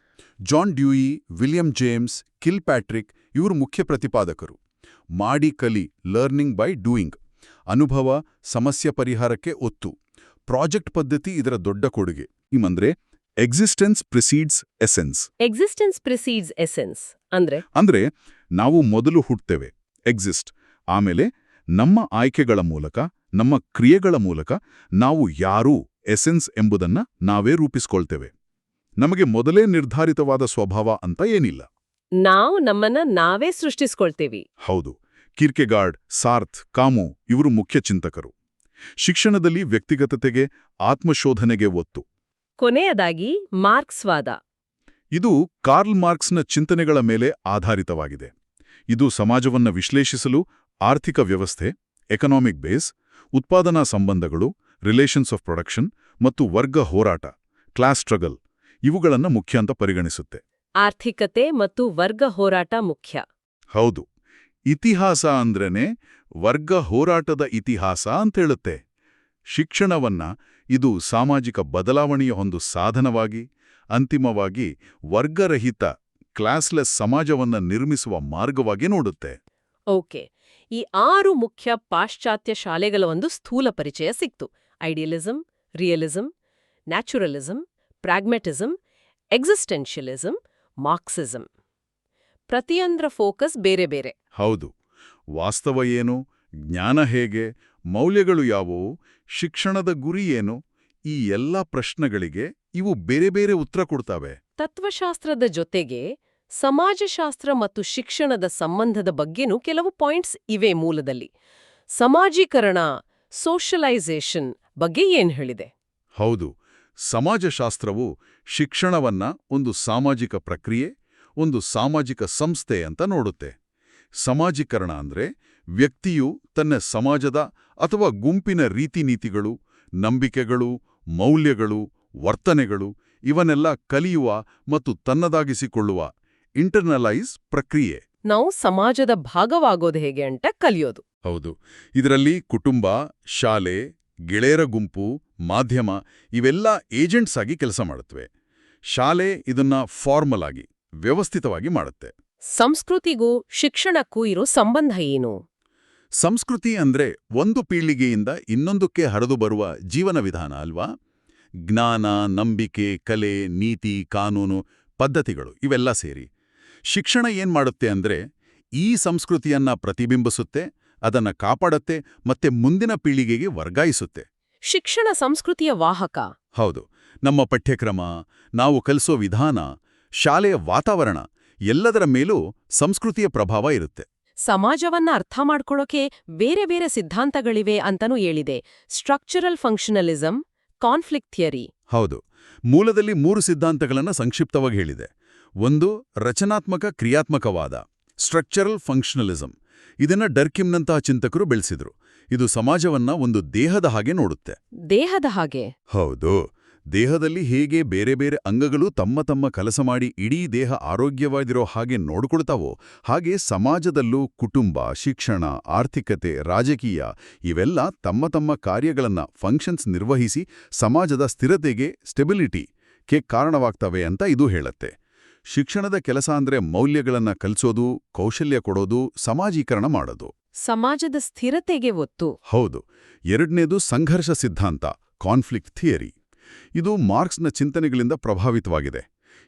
John Dewey, William James, Kilpatrick ಇವರು ಮುಖ್ಯ ಪ್ರತಿಪಾದಕರು. ಮಾಡಿ ಕಲಿ, ಲರ್ನಿಂಗ್ ಬೈ ಡೂಯಿಂಗ್. ಅನುಭವ, ಸಮಸ್ಯೆ ಪರಿಹಾರಕ್ಕೆ ಒತ್ತು. ಪ್ರಾಜೆಕ್ಟ್ ಪದ್ಧತಿ ಇದರ ದೊಡ್ಡ ಕೊಡುಗೆ. ಇಮಂದ್ರೆ existence precedes essence. Existence precedes essence ಅಂದ್ರೆ ನಾವು ಮೊದಲು ಹುಟ್ಟುತ್ತೇವೆ, ಎಕ್ಸಿಸ್ಟ್. ಆಮೇಲೆ ನಮ್ಮ ಆಯ್ಕೆಗಳ ಮೂಲಕ, ನಮ್ಮ ಕ್ರಿಯೆಗಳ ಮೂಲಕ ನಾವು ಯಾರು, ಎಸೆನ್ಸ್ ಎಂಬುದನ್ನ ನಾವೇ ರೂಪಿಸ್ಕೊಳ್ತೇವೆ. ನಮಗೆ ಮೊದಲೇ ನಿರ್ಧಾರಿತವಾದ ಸ್ವಭಾವ ಅಂತ ಏನಿಲ್ಲ. ನಾವು ನಮ್ಮನ್ನ ನಾವೇ ಸೃಷ್ಟಿಸ್ಕೊಳ್ತೇವಿ. ಹೌದು. ಕಿರ್ಕೆಗಾರ್ಡ್, ಸಾರ್ಥ್, ಕಾಮು ಇವರು ಮುಖ್ಯ ಚಿಂತಕರು. ಶಿಕ್ಷಣದಲ್ಲಿ ವ್ಯಕ್ತಿಗತತೆಗೆ, ಆತ್ಮಶೋಧನೆಗೆ ಒತ್ತು. ಕೊನೆಯದಾಗಿ ಮಾರ್ಕ್ಸ್ವಾದ. ಇದು ಕಾರ್ಲ್ ಮಾರ್ಕ್ಸ್ನ ಚಿಂತನೆಗಳ ಮೇಲೆ ಆಧಾರಿತವಾಗಿದೆ. ಇದು ಸಮಾಜವನ್ನ ವಿಶ್ಲೇಷಿಸಲು ಆರ್ಥಿಕ ವ್ಯವಸ್ಥೆ, ಎಕನಾಮಿಕ್ ಬೇಸ್, ಉತ್ಪಾದನಾ ಸಂಬಂಧಗಳು, ರಿಲೇಷನ್ಸ್ ಆಫ್ ಪ್ರೊಡಕ್ಷನ್ ಮತ್ತು ವರ್ಗ ಹೋರಾಟ, ಕ್ಲಾಸ್ ಸ್ಟ್ರಗಲ್ ಇವುಗಳನ್ನ ಮುಖ್ಯ ಅಂತ ಪರಿಗಣಿಸುತ್ತೆ. ಆರ್ಥಿಕತೆ ಮತ್ತು ವರ್ಗ ಹೋರಾಟ ಮುಖ್ಯ. ಹೌದು. ಇತಿಹಾಸ ಅಂದ್ರೇನೆ ವರ್ಗ ಹೋರಾಟದ ಇತಿಹಾಸ ಅಂತೇಳುತ್ತೆ. ಶಿಕ್ಷಣವನ್ನ ಇದು ಸಾಮಾಜಿಕ ಬದಲಾವಣೆಯ ಒಂದು ಸಾಧನವಾಗಿ, ಅಂತಿಮವಾಗಿ ವರ್ಗರಹಿತ, ಕ್ಲಾಸ್ಲೆಸ್ ಸಮಾಜವನ್ನ ನಿರ್ಮಿಸುವ ಮಾರ್ಗವಾಗಿ ನೋಡುತ್ತೆ. ಓಕೆ, ಈ 6 ಮುಖ್ಯ ಪಾಶ್ಚಾತ್ಯ ಶಾಲೆಗಳ ಒಂದು ಸ್ಥೂಲ ಪರಿಚಯ ಸಿಕ್ತು. ಐಡಿಯಲಿಸಂ, ರಿಯಲಿಸಂ, ನ್ಯಾಚುರಲಿಸಂ, ಪ್ರಾಗ್ಮ್ಯಾಟಿಸಂ, ಎಕ್ಸಿಸ್ಟೆನ್ಷಿಯಲಿಸಂ, ಮಾರ್ಕ್ಸಿಸಂ. ಪ್ರತಿಯೊಂದರ ಫೋಕಸ್ ಬೇರೆ ಬೇರೆ. ಹೌದು. ವಾಸ್ತವ ಏನು, ಜ್ಞಾನ ಹೇಗೆ, ಮೌಲ್ಯಗಳು ಯಾವುವು, ಶಿಕ್ಷಣದ ಗುರಿ ಏನು, ಈ ಎಲ್ಲ ಪ್ರಶ್ನೆಗಳಿಗೆ ಇವು ಬೇರೆ ಬೇರೆ ಉತ್ತರ ಕೊಡ್ತಾವೆ. ತತ್ವಶಾಸ್ತ್ರದ ಜೊತೆಗೆ ಸಮಾಜಶಾಸ್ತ್ರ ಮತ್ತು ಶಿಕ್ಷಣದ ಸಂಬಂಧದ ಬಗ್ಗೆನೂ ಕೆಲವು ಪಾಯಿಂಟ್ಸ್ ಇವೆ ಮೂಲದಲ್ಲಿ. ಸಮಾಜೀಕರಣ, ಸೋಷಲೈಸೇಷನ್ ಬಗ್ಗೆ ಏನ್ ಹೇಳಿದೆ? ಹೌದು. ಸಮಾಜಶಾಸ್ತ್ರವು ಶಿಕ್ಷಣವನ್ನ ಒಂದು ಸಾಮಾಜಿಕ ಪ್ರಕ್ರಿಯೆ, ಒಂದು ಸಾಮಾಜಿಕ ಸಂಸ್ಥೆ ಅಂತ ನೋಡುತ್ತೆ. ಸಮಾಜೀಕರಣ ಅಂದ್ರೆ ವ್ಯಕ್ತಿಯು ತನ್ನ ಸಮಾಜದ ಅಥವಾ ಗುಂಪಿನ ರೀತಿನೀತಿಗಳು, ನಂಬಿಕೆಗಳು, ಮೌಲ್ಯಗಳು, ವರ್ತನೆಗಳು ಇವನ್ನೆಲ್ಲ ಕಲಿಯುವ ಮತ್ತು ತನ್ನದಾಗಿಸಿಕೊಳ್ಳುವ ಇಂಟರ್ನಲೈಸ್ ಪ್ರಕ್ರಿಯೆ. ನಾವು ಸಮಾಜದ ಭಾಗವಾಗೋದು ಹೇಗೆ ಅಂತ ಕಲಿಯೋದು. ಹೌದು. ಇದರಲ್ಲಿ ಕುಟುಂಬ, ಶಾಲೆ, ಗೆಳೆಯರ ಗುಂಪು, ಮಾಧ್ಯಮ ಇವೆಲ್ಲ ಏಜೆಂಟ್ಸ್ ಆಗಿ ಕೆಲಸ ಮಾಡುತ್ತವೆ. ಶಾಲೆ ಇದನ್ನ ಫಾರ್ಮಲ್ ಆಗಿ, ವ್ಯವಸ್ಥಿತವಾಗಿ ಮಾಡುತ್ತೆ. ಸಂಸ್ಕೃತಿಗೂ ಶಿಕ್ಷಣಕ್ಕೂ ಇರೋ ಸಂಬಂಧ ಏನು? ಸಂಸ್ಕೃತಿ ಅಂದ್ರೆ ಒಂದು ಪೀಳಿಗೆಯಿಂದ ಇನ್ನೊಂದಕ್ಕೆ ಹರಿದು ಬರುವ ಜೀವನ ವಿಧಾನ ಅಲ್ವಾ? ಜ್ಞಾನ, ನಂಬಿಕೆ, ಕಲೆ, ನೀತಿ, ಕಾನೂನು, ಪದ್ಧತಿಗಳು ಇವೆಲ್ಲ ಸೇರಿ. ಶಿಕ್ಷಣ ಏನ್ ಮಾಡುತ್ತೆ ಅಂದ್ರೆ ಈ ಸಂಸ್ಕೃತಿಯನ್ನ ಪ್ರತಿಬಿಂಬಿಸುತ್ತೆ, ಅದನ್ನ ಕಾಪಾಡುತ್ತೆ ಮತ್ತೆ ಮುಂದಿನ ಪೀಳಿಗೆಗೆ ವರ್ಗಾಯಿಸುತ್ತೆ. ಶಿಕ್ಷಣ ಸಂಸ್ಕೃತಿಯ ವಾಹಕ. ಹೌದು. ನಮ್ಮ ಪಠ್ಯಕ್ರಮ, ನಾವು ಕಲಿಸೋ ವಿಧಾನ, ಶಾಲೆಯ ವಾತಾವರಣ ಎಲ್ಲದರ ಮೇಲೂ ಸಂಸ್ಕೃತಿಯ ಪ್ರಭಾವ ಇರುತ್ತೆ. ಸಮಾಜವನ್ನ ಅರ್ಥ ಮಾಡ್ಕೊಳ್ಳೋಕೆ ಬೇರೆ ಬೇರೆ ಸಿದ್ಧಾಂತಗಳಿವೆ ಅಂತನೂ ಹೇಳಿದೆ. Structural functionalism, conflict theory. ಹೌದು, ಮೂಲದಲ್ಲಿ 3 ಸಿದ್ಧಾಂತಗಳನ್ನು ಸಂಕ್ಷಿಪ್ತವಾಗಿ ಹೇಳಿದೆ. ಒಂದು ರಚನಾತ್ಮಕ ಕ್ರಿಯಾತ್ಮಕವಾದ, ಸ್ಟ್ರಕ್ಚರಲ್ ಫಂಕ್ಷನಲಿಸಂ. ಇದನ್ನ ಡರ್ಕಿಮ್ನಂತಹ ಚಿಂತಕರು ಬೆಳೆಸಿದ್ರು. ಇದು ಸಮಾಜವನ್ನ ಒಂದು ದೇಹದ ಹಾಗೆ ನೋಡುತ್ತೆ. ದೇಹದ ಹಾಗೆ? ಹೌದು. ದೇಹದಲ್ಲಿ ಹೇಗೆ ಬೇರೆ ಬೇರೆ ಅಂಗಗಳು ತಮ್ಮ ತಮ್ಮ ಕೆಲಸ ಮಾಡಿ ಇಡೀ ದೇಹ ಆರೋಗ್ಯವಾಗಿರೋ ಹಾಗೆ ನೋಡ್ಕೊಳ್ತಾವೋ, ಹಾಗೆ ಸಮಾಜದಲ್ಲೂ ಕುಟುಂಬ, ಶಿಕ್ಷಣ, ಆರ್ಥಿಕತೆ, ರಾಜಕೀಯ ಇವೆಲ್ಲ ತಮ್ಮ ತಮ್ಮ ಕಾರ್ಯಗಳನ್ನ ಫಂಕ್ಷನ್ಸ್ ನಿರ್ವಹಿಸಿ ಸಮಾಜದ ಸ್ಥಿರತೆಗೆ, ಸ್ಟೆಬಿಲಿಟಿಗೆ ಕಾರಣವಾಗ್ತವೆ ಅಂತ ಇದು ಹೇಳುತ್ತೆ. ಶಿಕ್ಷಣದ ಕೆಲಸ ಅಂದ್ರೆ ಮೌಲ್ಯಗಳನ್ನ ಕಲಿಸೋದು, ಕೌಶಲ್ಯ ಕೊಡೋದು, ಸಮಾಜೀಕರಣ ಮಾಡೋದು. ಸಮಾಜದ ಸ್ಥಿರತೆಗೆ ಒತ್ತು. ಹೌದು. ಎರಡನೇದು ಸಂಘರ್ಷ ಸಿದ್ಧಾಂತ, ಕಾನ್ಫ್ಲಿಕ್ಟ್ ಥಿಯರಿ. ಇದು ಮಾರ್ಕ್ಸ್ನ ಚಿಂತನೆಗಳಿಂದ ಪ್ರಭಾವಿತವಾಗಿದೆ.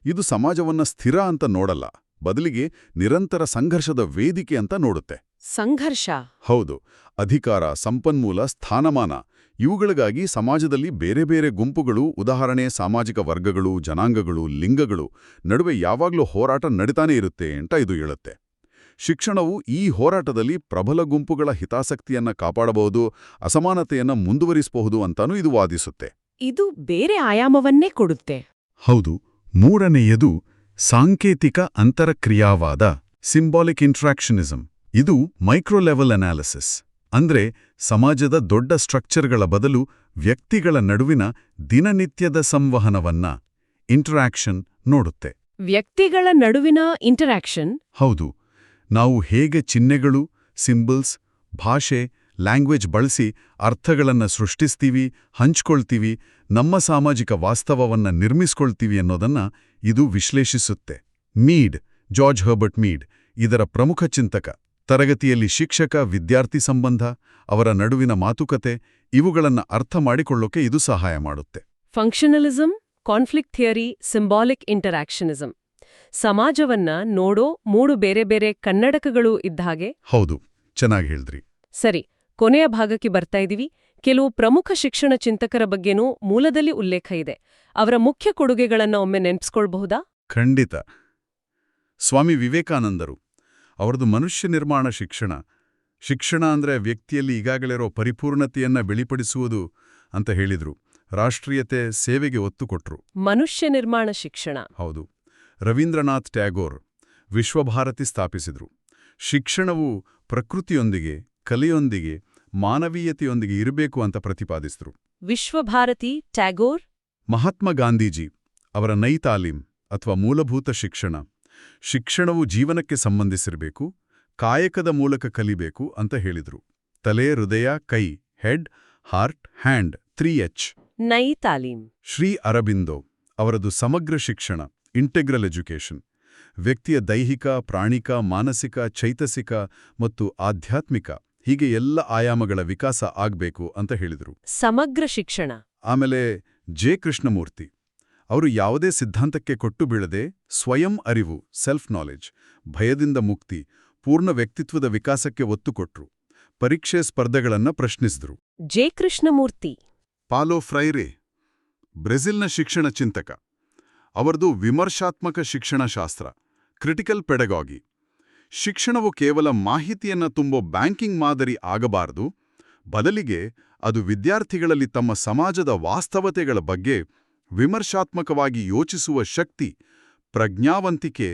ಇದು ಸಮಾಜವನ್ನ ಸ್ಥಿರ ಅಂತ ನೋಡಲ್ಲ, ಬದಲಿಗೆ ನಿರಂತರ ಸಂಘರ್ಷದ ವೇದಿಕೆ ಅಂತ ನೋಡುತ್ತೆ. ಸಂಘರ್ಷ? ಹೌದು. ಅಧಿಕಾರ, ಸಂಪನ್ಮೂಲ, ಸ್ಥಾನಮಾನ ಇವುಗಳಿಗಾಗಿ ಸಮಾಜದಲ್ಲಿ ಬೇರೆ ಬೇರೆ ಗುಂಪುಗಳು, ಉದಾಹರಣೆ ಸಾಮಾಜಿಕ ವರ್ಗಗಳು, ಜನಾಂಗಗಳು, ಲಿಂಗಗಳು ನಡುವೆ ಯಾವಾಗಲೂ ಹೋರಾಟ ನಡೀತಾನೇ ಇರುತ್ತೆ ಅಂತ ಇದು ಹೇಳುತ್ತೆ. ಶಿಕ್ಷಣವು ಈ ಹೋರಾಟದಲ್ಲಿ ಪ್ರಬಲ ಗುಂಪುಗಳ ಹಿತಾಸಕ್ತಿಯನ್ನ ಕಾಪಾಡಬಹುದು, ಅಸಮಾನತೆಯನ್ನ ಮುಂದುವರಿಸಬಹುದು ಅಂತಾನೂ ಇದು ವಾದಿಸುತ್ತೆ. ಇದು ಬೇರೆ ಆಯಾಮವನ್ನೇ ಕೊಡುತ್ತೆ. ಹೌದು. ಮೂರನೆಯದು ಸಾಂಕೇತಿಕ ಅಂತರಕ್ರಿಯಾವಾದ, ಸಿಂಬಾಲಿಕ್ ಇಂಟ್ರಾಕ್ಷನಿಸಂ. ಇದು ಮೈಕ್ರೋ ಲೆವೆಲ್ ಅನಾಲಿಸಿಸ್. ಅಂದ್ರೆ ಸಮಾಜದ ದೊಡ್ಡ ಸ್ಟ್ರಕ್ಚರ್ಗಳ ಬದಲು ವ್ಯಕ್ತಿಗಳ ನಡುವಿನ ದಿನನಿತ್ಯದ ಸಂವಹನವನ್ನ, ಇಂಟರಾಕ್ಷನ್ ನೋಡುತ್ತೆ. ವ್ಯಕ್ತಿಗಳ ನಡುವಿನ ಇಂಟರಾಕ್ಷನ್? ಹೌದು. ನಾವು ಹೇಗೆ ಚಿಹ್ನೆಗಳು, ಸಿಂಬಲ್ಸ್, ಭಾಷೆ, ಲ್ಯಾಂಗ್ವೇಜ್ ಬಳಸಿ ಅರ್ಥಗಳನ್ನ ಸೃಷ್ಟಿಸ್ತೀವಿ, ಹಂಚ್ಕೊಳ್ತೀವಿ, ನಮ್ಮ ಸಾಮಾಜಿಕ ವಾಸ್ತವವನ್ನ ನಿರ್ಮಿಸ್ಕೊಳ್ತೀವಿ ಅನ್ನೋದನ್ನ ಇದು ವಿಶ್ಲೇಷಿಸುತ್ತೆ. ಮೀಡ್, ಜಾರ್ಜ್ ಹರ್ಬರ್ಟ್ ಮೀಡ್ ಇದರ ಪ್ರಮುಖ ಚಿಂತಕ. ತರಗತಿಯಲ್ಲಿ ಶಿಕ್ಷಕ-ವಿದ್ಯಾರ್ಥಿ ಸಂಬಂಧ, ಅವರ ನಡುವಿನ ಮಾತುಕತೆ ಇವುಗಳನ್ನ ಅರ್ಥ ಮಾಡಿಕೊಳ್ಳೋಕೆ ಇದು ಸಹಾಯ ಮಾಡುತ್ತೆ. ಫಂಕ್ಷನಲಿಸಂ, ಕಾನ್ಫ್ಲಿಕ್ಟ್ ಥಿಯರಿ, ಸಿಂಬಾಲಿಕ್ ಇಂಟರಾಕ್ಷನಿಸಂ. ಸಮಾಜವನ್ನ ನೋಡೋ 3 ಬೇರೆ ಬೇರೆ ಕನ್ನಡಕಗಳು ಇದ್ದಾಗೆ. ಹೌದು, ಚೆನ್ನಾಗಿ ಹೇಳಿದ್ರಿ. ಸರಿ, ಕೊನೆಯ ಭಾಗಕ್ಕೆ ಬರ್ತಾ ಇದೀವಿ. ಕೆಲವು ಪ್ರಮುಖ ಶಿಕ್ಷಣ ಚಿಂತಕರ ಬಗ್ಗೆನೂ ಮೂಲದಲ್ಲಿ ಉಲ್ಲೇಖ ಇದೆ. ಅವರ ಮುಖ್ಯ ಕೊಡುಗೆಗಳನ್ನ ಒಮ್ಮೆ ನೆನ್ಪಿಸ್ಕೊಳ್ಬಹುದಾ? ಖಂಡಿತ. ಸ್ವಾಮಿ ವಿವೇಕಾನಂದರು ಅವರದು ಮನುಷ್ಯ ನಿರ್ಮಾಣ ಶಿಕ್ಷಣ. ಶಿಕ್ಷಣ ಅಂದ್ರೆ ವ್ಯಕ್ತಿಯಲ್ಲಿ ಈಗಾಗಲಿರೋ ಪರಿಪೂರ್ಣತೆಯನ್ನ ಬೆಳಿಪಡಿಸುವುದು ಅಂತ ಹೇಳಿದ್ರು. ರಾಷ್ಟ್ರೀಯತೆ, ಸೇವೆಗೆ ಒತ್ತು ಕೊಟ್ರು. ಮನುಷ್ಯ ನಿರ್ಮಾಣ ಶಿಕ್ಷಣ. ಹೌದು. ರವೀಂದ್ರನಾಥ್ ಟ್ಯಾಗೋರ್ ವಿಶ್ವಭಾರತಿ ಸ್ಥಾಪಿಸಿದ್ರು. ಶಿಕ್ಷಣವು ಪ್ರಕೃತಿಯೊಂದಿಗೆ, ಕಲೆಯೊಂದಿಗೆ, ಮಾನವೀಯತೆಯೊಂದಿಗೆ ಇರಬೇಕು ಅಂತ ಪ್ರತಿಪಾದಿಸಿದ್ರು. ವಿಶ್ವಭಾರತಿ, ಟ್ಯಾಗೋರ್. ಮಹಾತ್ಮ ಗಾಂಧೀಜಿ ಅವರ ನೈ ತಾಲೀಮ್ ಅಥವಾ ಮೂಲಭೂತ ಶಿಕ್ಷಣ. ಶಿಕ್ಷಣವು ಜೀವನಕ್ಕೆ ಸಂಬಂಧಿಸಿರಬೇಕು, ಕಾಯಕದ ಮೂಲಕ ಕಲಿಬೇಕು ಅಂತ ಹೇಳಿದ್ರು. ತಲೆ, ಹೃದಯ, ಕೈ, ಹೆಡ್, ಹಾರ್ಟ್, ಹ್ಯಾಂಡ್, 3H. ನೈ ತಾಲೀಮ್. ಶ್ರೀ ಅರಬಿಂದೋ ಅವರದು ಸಮಗ್ರ ಶಿಕ್ಷಣ, ಇಂಟೆಗ್ರಲ್ ಎಜುಕೇಷನ್. ವ್ಯಕ್ತಿಯ ದೈಹಿಕ, ಪ್ರಾಣಿಕ, ಮಾನಸಿಕ, ಚೈತಸಿಕ ಮತ್ತು ಆಧ್ಯಾತ್ಮಿಕ ಹೀಗೆ ಎಲ್ಲ ಆಯಾಮಗಳ ವಿಕಾಸ ಆಗ್ಬೇಕು ಅಂತ ಹೇಳಿದರು. ಸಮಗ್ರ ಶಿಕ್ಷಣ. ಆಮೇಲೆ ಜೆ ಕೃಷ್ಣಮೂರ್ತಿ ಅವರು ಯಾವುದೇ ಸಿದ್ಧಾಂತಕ್ಕೆ ಕೊಟ್ಟು ಬೀಳದೆ ಸ್ವಯಂ ಅರಿವು, ಸೆಲ್ಫ್ ನಾಲೆಡ್ಜ್, ಭಯದಿಂದ ಮುಕ್ತಿ, ಪೂರ್ಣ ವ್ಯಕ್ತಿತ್ವದ ವಿಕಾಸಕ್ಕೆ ಒತ್ತು ಕೊಟ್ರು. ಪರೀಕ್ಷೆ ಸ್ಪರ್ಧೆಗಳನ್ನ ಪ್ರಶ್ನಿಸಿದ್ರು. ಜೆ ಕೃಷ್ಣಮೂರ್ತಿ. ಪಾಲೋ ಫ್ರೈರೆ ಬ್ರೆಜಿಲ್ನ ಶಿಕ್ಷಣ ಚಿಂತಕ. ಅವರದು ವಿಮರ್ಶಾತ್ಮಕ ಶಿಕ್ಷಣಶಾಸ್ತ್ರ, ಕ್ರಿಟಿಕಲ್ ಪೆಡಗಾಗಿ. ಶಿಕ್ಷಣವು ಕೇವಲ ಮಾಹಿತಿಯನ್ನ ತುಂಬೋ ಬ್ಯಾಂಕಿಂಗ್ ಮಾದರಿ ಆಗಬಾರದು, ಬದಲಿಗೆ ಅದು ವಿದ್ಯಾರ್ಥಿಗಳಲ್ಲಿ ತಮ್ಮ ಸಮಾಜದ ವಾಸ್ತವತೆಗಳ ಬಗ್ಗೆ ವಿಮರ್ಶಾತ್ಮಕವಾಗಿ ಯೋಚಿಸುವ ಶಕ್ತಿ, ಪ್ರಜ್ಞಾವಂತಿಕೆ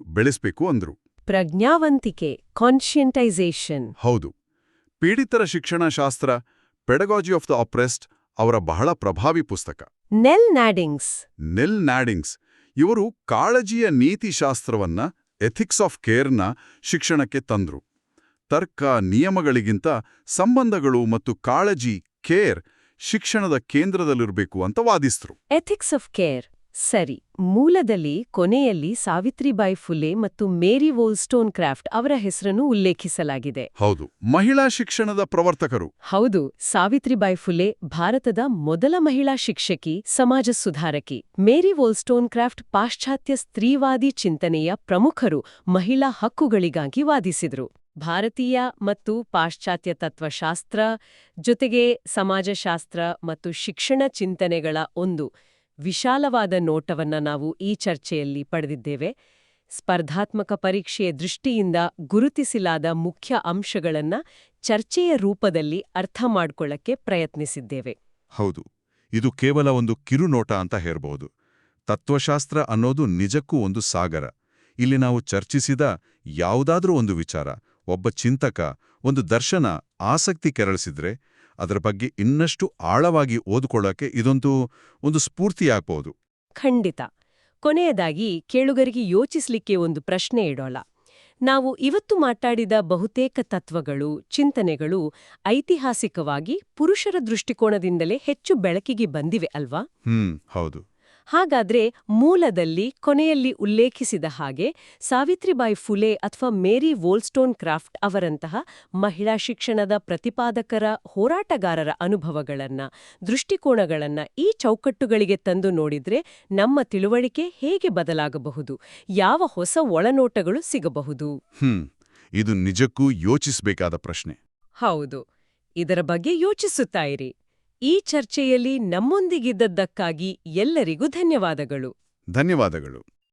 ಬೆಳೆಸಬೇಕು ಅಂದ್ರು. ಪ್ರಜ್ಞಾವಂತಿಕೆ, ಕಾನ್ಶಿಯಂಟೈಸೇಷನ್. ಹೌದು. ಪೀಡಿತರ ಶಿಕ್ಷಣಶಾಸ್ತ್ರ, ಪೆಡಗಾಜಿ ಆಫ್ ದ ಅಪ್ರೆಸ್ಡ್ ಅವರ ಬಹಳ ಪ್ರಭಾವಿ ಪುಸ್ತಕ. ನೆಲ್ ನ್ಯಾಡಿಂಗ್ಸ್ ಇವರು ಕಾಳಜಿಯ ನೀತಿಶಾಸ್ತ್ರವನ್ನ, ಎಥಿಕ್ಸ್ ಆಫ್ ಕೇರ್ನ ಶಿಕ್ಷಣಕ್ಕೆ ತಂದ್ರು. ತರ್ಕ, ನಿಯಮಗಳಿಗಿಂತ ಸಂಬಂಧಗಳು ಮತ್ತು ಕಾಳಜಿ, ಕೇರ್ ಶಿಕ್ಷಣದ ಕೇಂದ್ರದಲ್ಲಿರಬೇಕು ಅಂತ ವಾದಿಸಿದ್ರು. Ethics of care. ಸರಿ, ಮೂಲದಲ್ಲಿ ಕೊನೆಯಲ್ಲಿ ಸಾವಿತ್ರಿಬಾಯಿ ಫುಲೆ ಮತ್ತು ಮೇರಿ ವೋಲ್ಸ್ಟೋನ್ಕ್ರಾಫ್ಟ್ ಅವರ ಹೆಸರನ್ನು ಉಲ್ಲೇಖಿಸಲಾಗಿದೆ. ಹೌದು, ಮಹಿಳಾ ಶಿಕ್ಷಣದ ಪ್ರವರ್ತಕರು. ಹೌದು, ಸಾವಿತ್ರಿಬಾಯಿ ಫುಲೆ ಭಾರತದ ಮೊದಲ ಮಹಿಳಾ ಶಿಕ್ಷಕಿ, ಸಮಾಜ ಸುಧಾರಕಿ. ಮೇರಿ ವೋಲ್ಸ್ಟೋನ್ಕ್ರಾಫ್ಟ್ ಪಾಶ್ಚಾತ್ಯ ಸ್ತ್ರೀವಾದಿ ಚಿಂತನೆಯ ಪ್ರಮುಖರು, ಮಹಿಳಾ ಹಕ್ಕುಗಳಿಗಾಗಿ ವಾದಿಸಿದ್ರು. ಭಾರತೀಯ ಮತ್ತು ಪಾಶ್ಚಾತ್ಯ ತತ್ವಶಾಸ್ತ್ರ ಜೊತೆಗೆ ಸಮಾಜಶಾಸ್ತ್ರ ಮತ್ತು ಶಿಕ್ಷಣ ಚಿಂತನೆಗಳ ಒಂದು ವಿಶಾಲವಾದ ನೋಟವನ್ನ ನಾವು ಈ ಚರ್ಚೆಯಲ್ಲಿ ಪಡೆದಿದ್ದೇವೆ. ಸ್ಪರ್ಧಾತ್ಮಕ ಪರೀಕ್ಷೆಯ ದೃಷ್ಟಿಯಿಂದ ಗುರುತಿಸಲಾದ ಮುಖ್ಯ ಅಂಶಗಳನ್ನ ಚರ್ಚೆಯ ರೂಪದಲ್ಲಿ ಅರ್ಥ ಮಾಡ್ಕೊಳ್ಳಕ್ಕೆ ಪ್ರಯತ್ನಿಸಿದ್ದೇವೆ. ಹೌದು, ಇದು ಕೇವಲ ಒಂದು ಕಿರುನೋಟ ಅಂತ ಹೇರಬಹುದು. ತತ್ವಶಾಸ್ತ್ರ ಅನ್ನೋದು ನಿಜಕ್ಕೂ ಒಂದು ಸಾಗರ. ಇಲ್ಲಿ ನಾವು ಚರ್ಚಿಸಿದ ಯಾವುದಾದ್ರೂ ಒಂದು ವಿಚಾರ, ಒಬ್ಬ ಚಿಂತಕ, ಒಂದು ದರ್ಶನ ಆಸಕ್ತಿ ಕೆರಳಿಸಿದ್ರೆ ಅದರ ಬಗ್ಗೆ ಇನ್ನಷ್ಟು ಆಳವಾಗಿ ಓದ್ಕೊಳ್ಳೋಕೆ ಇದೊಂದು ಸ್ಫೂರ್ತಿಯಾಗಬಹುದು. ಖಂಡಿತ. ಕೊನೆಯದಾಗಿ ಕೇಳುಗರಿಗೆ ಯೋಚಿಸ್ಲಿಕ್ಕೆ ಒಂದು ಪ್ರಶ್ನೆ ಇಡೋಣ. ನಾವು ಇವತ್ತು ಮಾತಾಡಿದ ಬಹುತೇಕ ತತ್ವಗಳು, ಚಿಂತನೆಗಳು ಐತಿಹಾಸಿಕವಾಗಿ ಪುರುಷರ ದೃಷ್ಟಿಕೋನದಿಂದಲೇ ಹೆಚ್ಚು ಬೆಳಕಿಗೆ ಬಂದಿವೆ ಅಲ್ವಾ? ಹೌದು. ಹಾಗಾದ್ರೆ ಮೂಲದಲ್ಲಿ ಕೊನೆಯಲ್ಲಿ ಉಲ್ಲೇಖಿಸಿದ ಹಾಗೆ ಸಾವಿತ್ರಿಬಾಯಿ ಫುಲೆ ಅಥವಾ ಮೇರಿ ವೋಲ್ಸ್ಟೋನ್ ಕ್ರಾಫ್ಟ್ ಅವರಂತಹ ಮಹಿಳಾ ಶಿಕ್ಷಣದ ಪ್ರತಿಪಾದಕರ ಹೋರಾಟಗಾರರ ಅನುಭವಗಳನ್ನ, ದೃಷ್ಟಿಕೋನಗಳನ್ನ ಈ ಚೌಕಟ್ಟುಗಳಿಗೆ ತಂದು ನೋಡಿದ್ರೆ ನಮ್ಮ ತಿಳುವಳಿಕೆ ಹೇಗೆ ಬದಲಾಗಬಹುದು, ಯಾವ ಹೊಸ ಒಳನೋಟಗಳು ಸಿಗಬಹುದು? ಇದು ನಿಜಕ್ಕೂ ಯೋಚಿಸಬೇಕಾದ ಪ್ರಶ್ನೆ. ಹೌದು, ಇದರ ಬಗ್ಗೆ ಯೋಚಿಸುತ್ತಾ ಇರಿ. ಈ ಚರ್ಚೆಯಲ್ಲಿ ನಮ್ಮೊಂದಿಗಿದ್ದದ್ದಕ್ಕಾಗಿ ಎಲ್ಲರಿಗೂ ಧನ್ಯವಾದಗಳು. ಧನ್ಯವಾದಗಳು.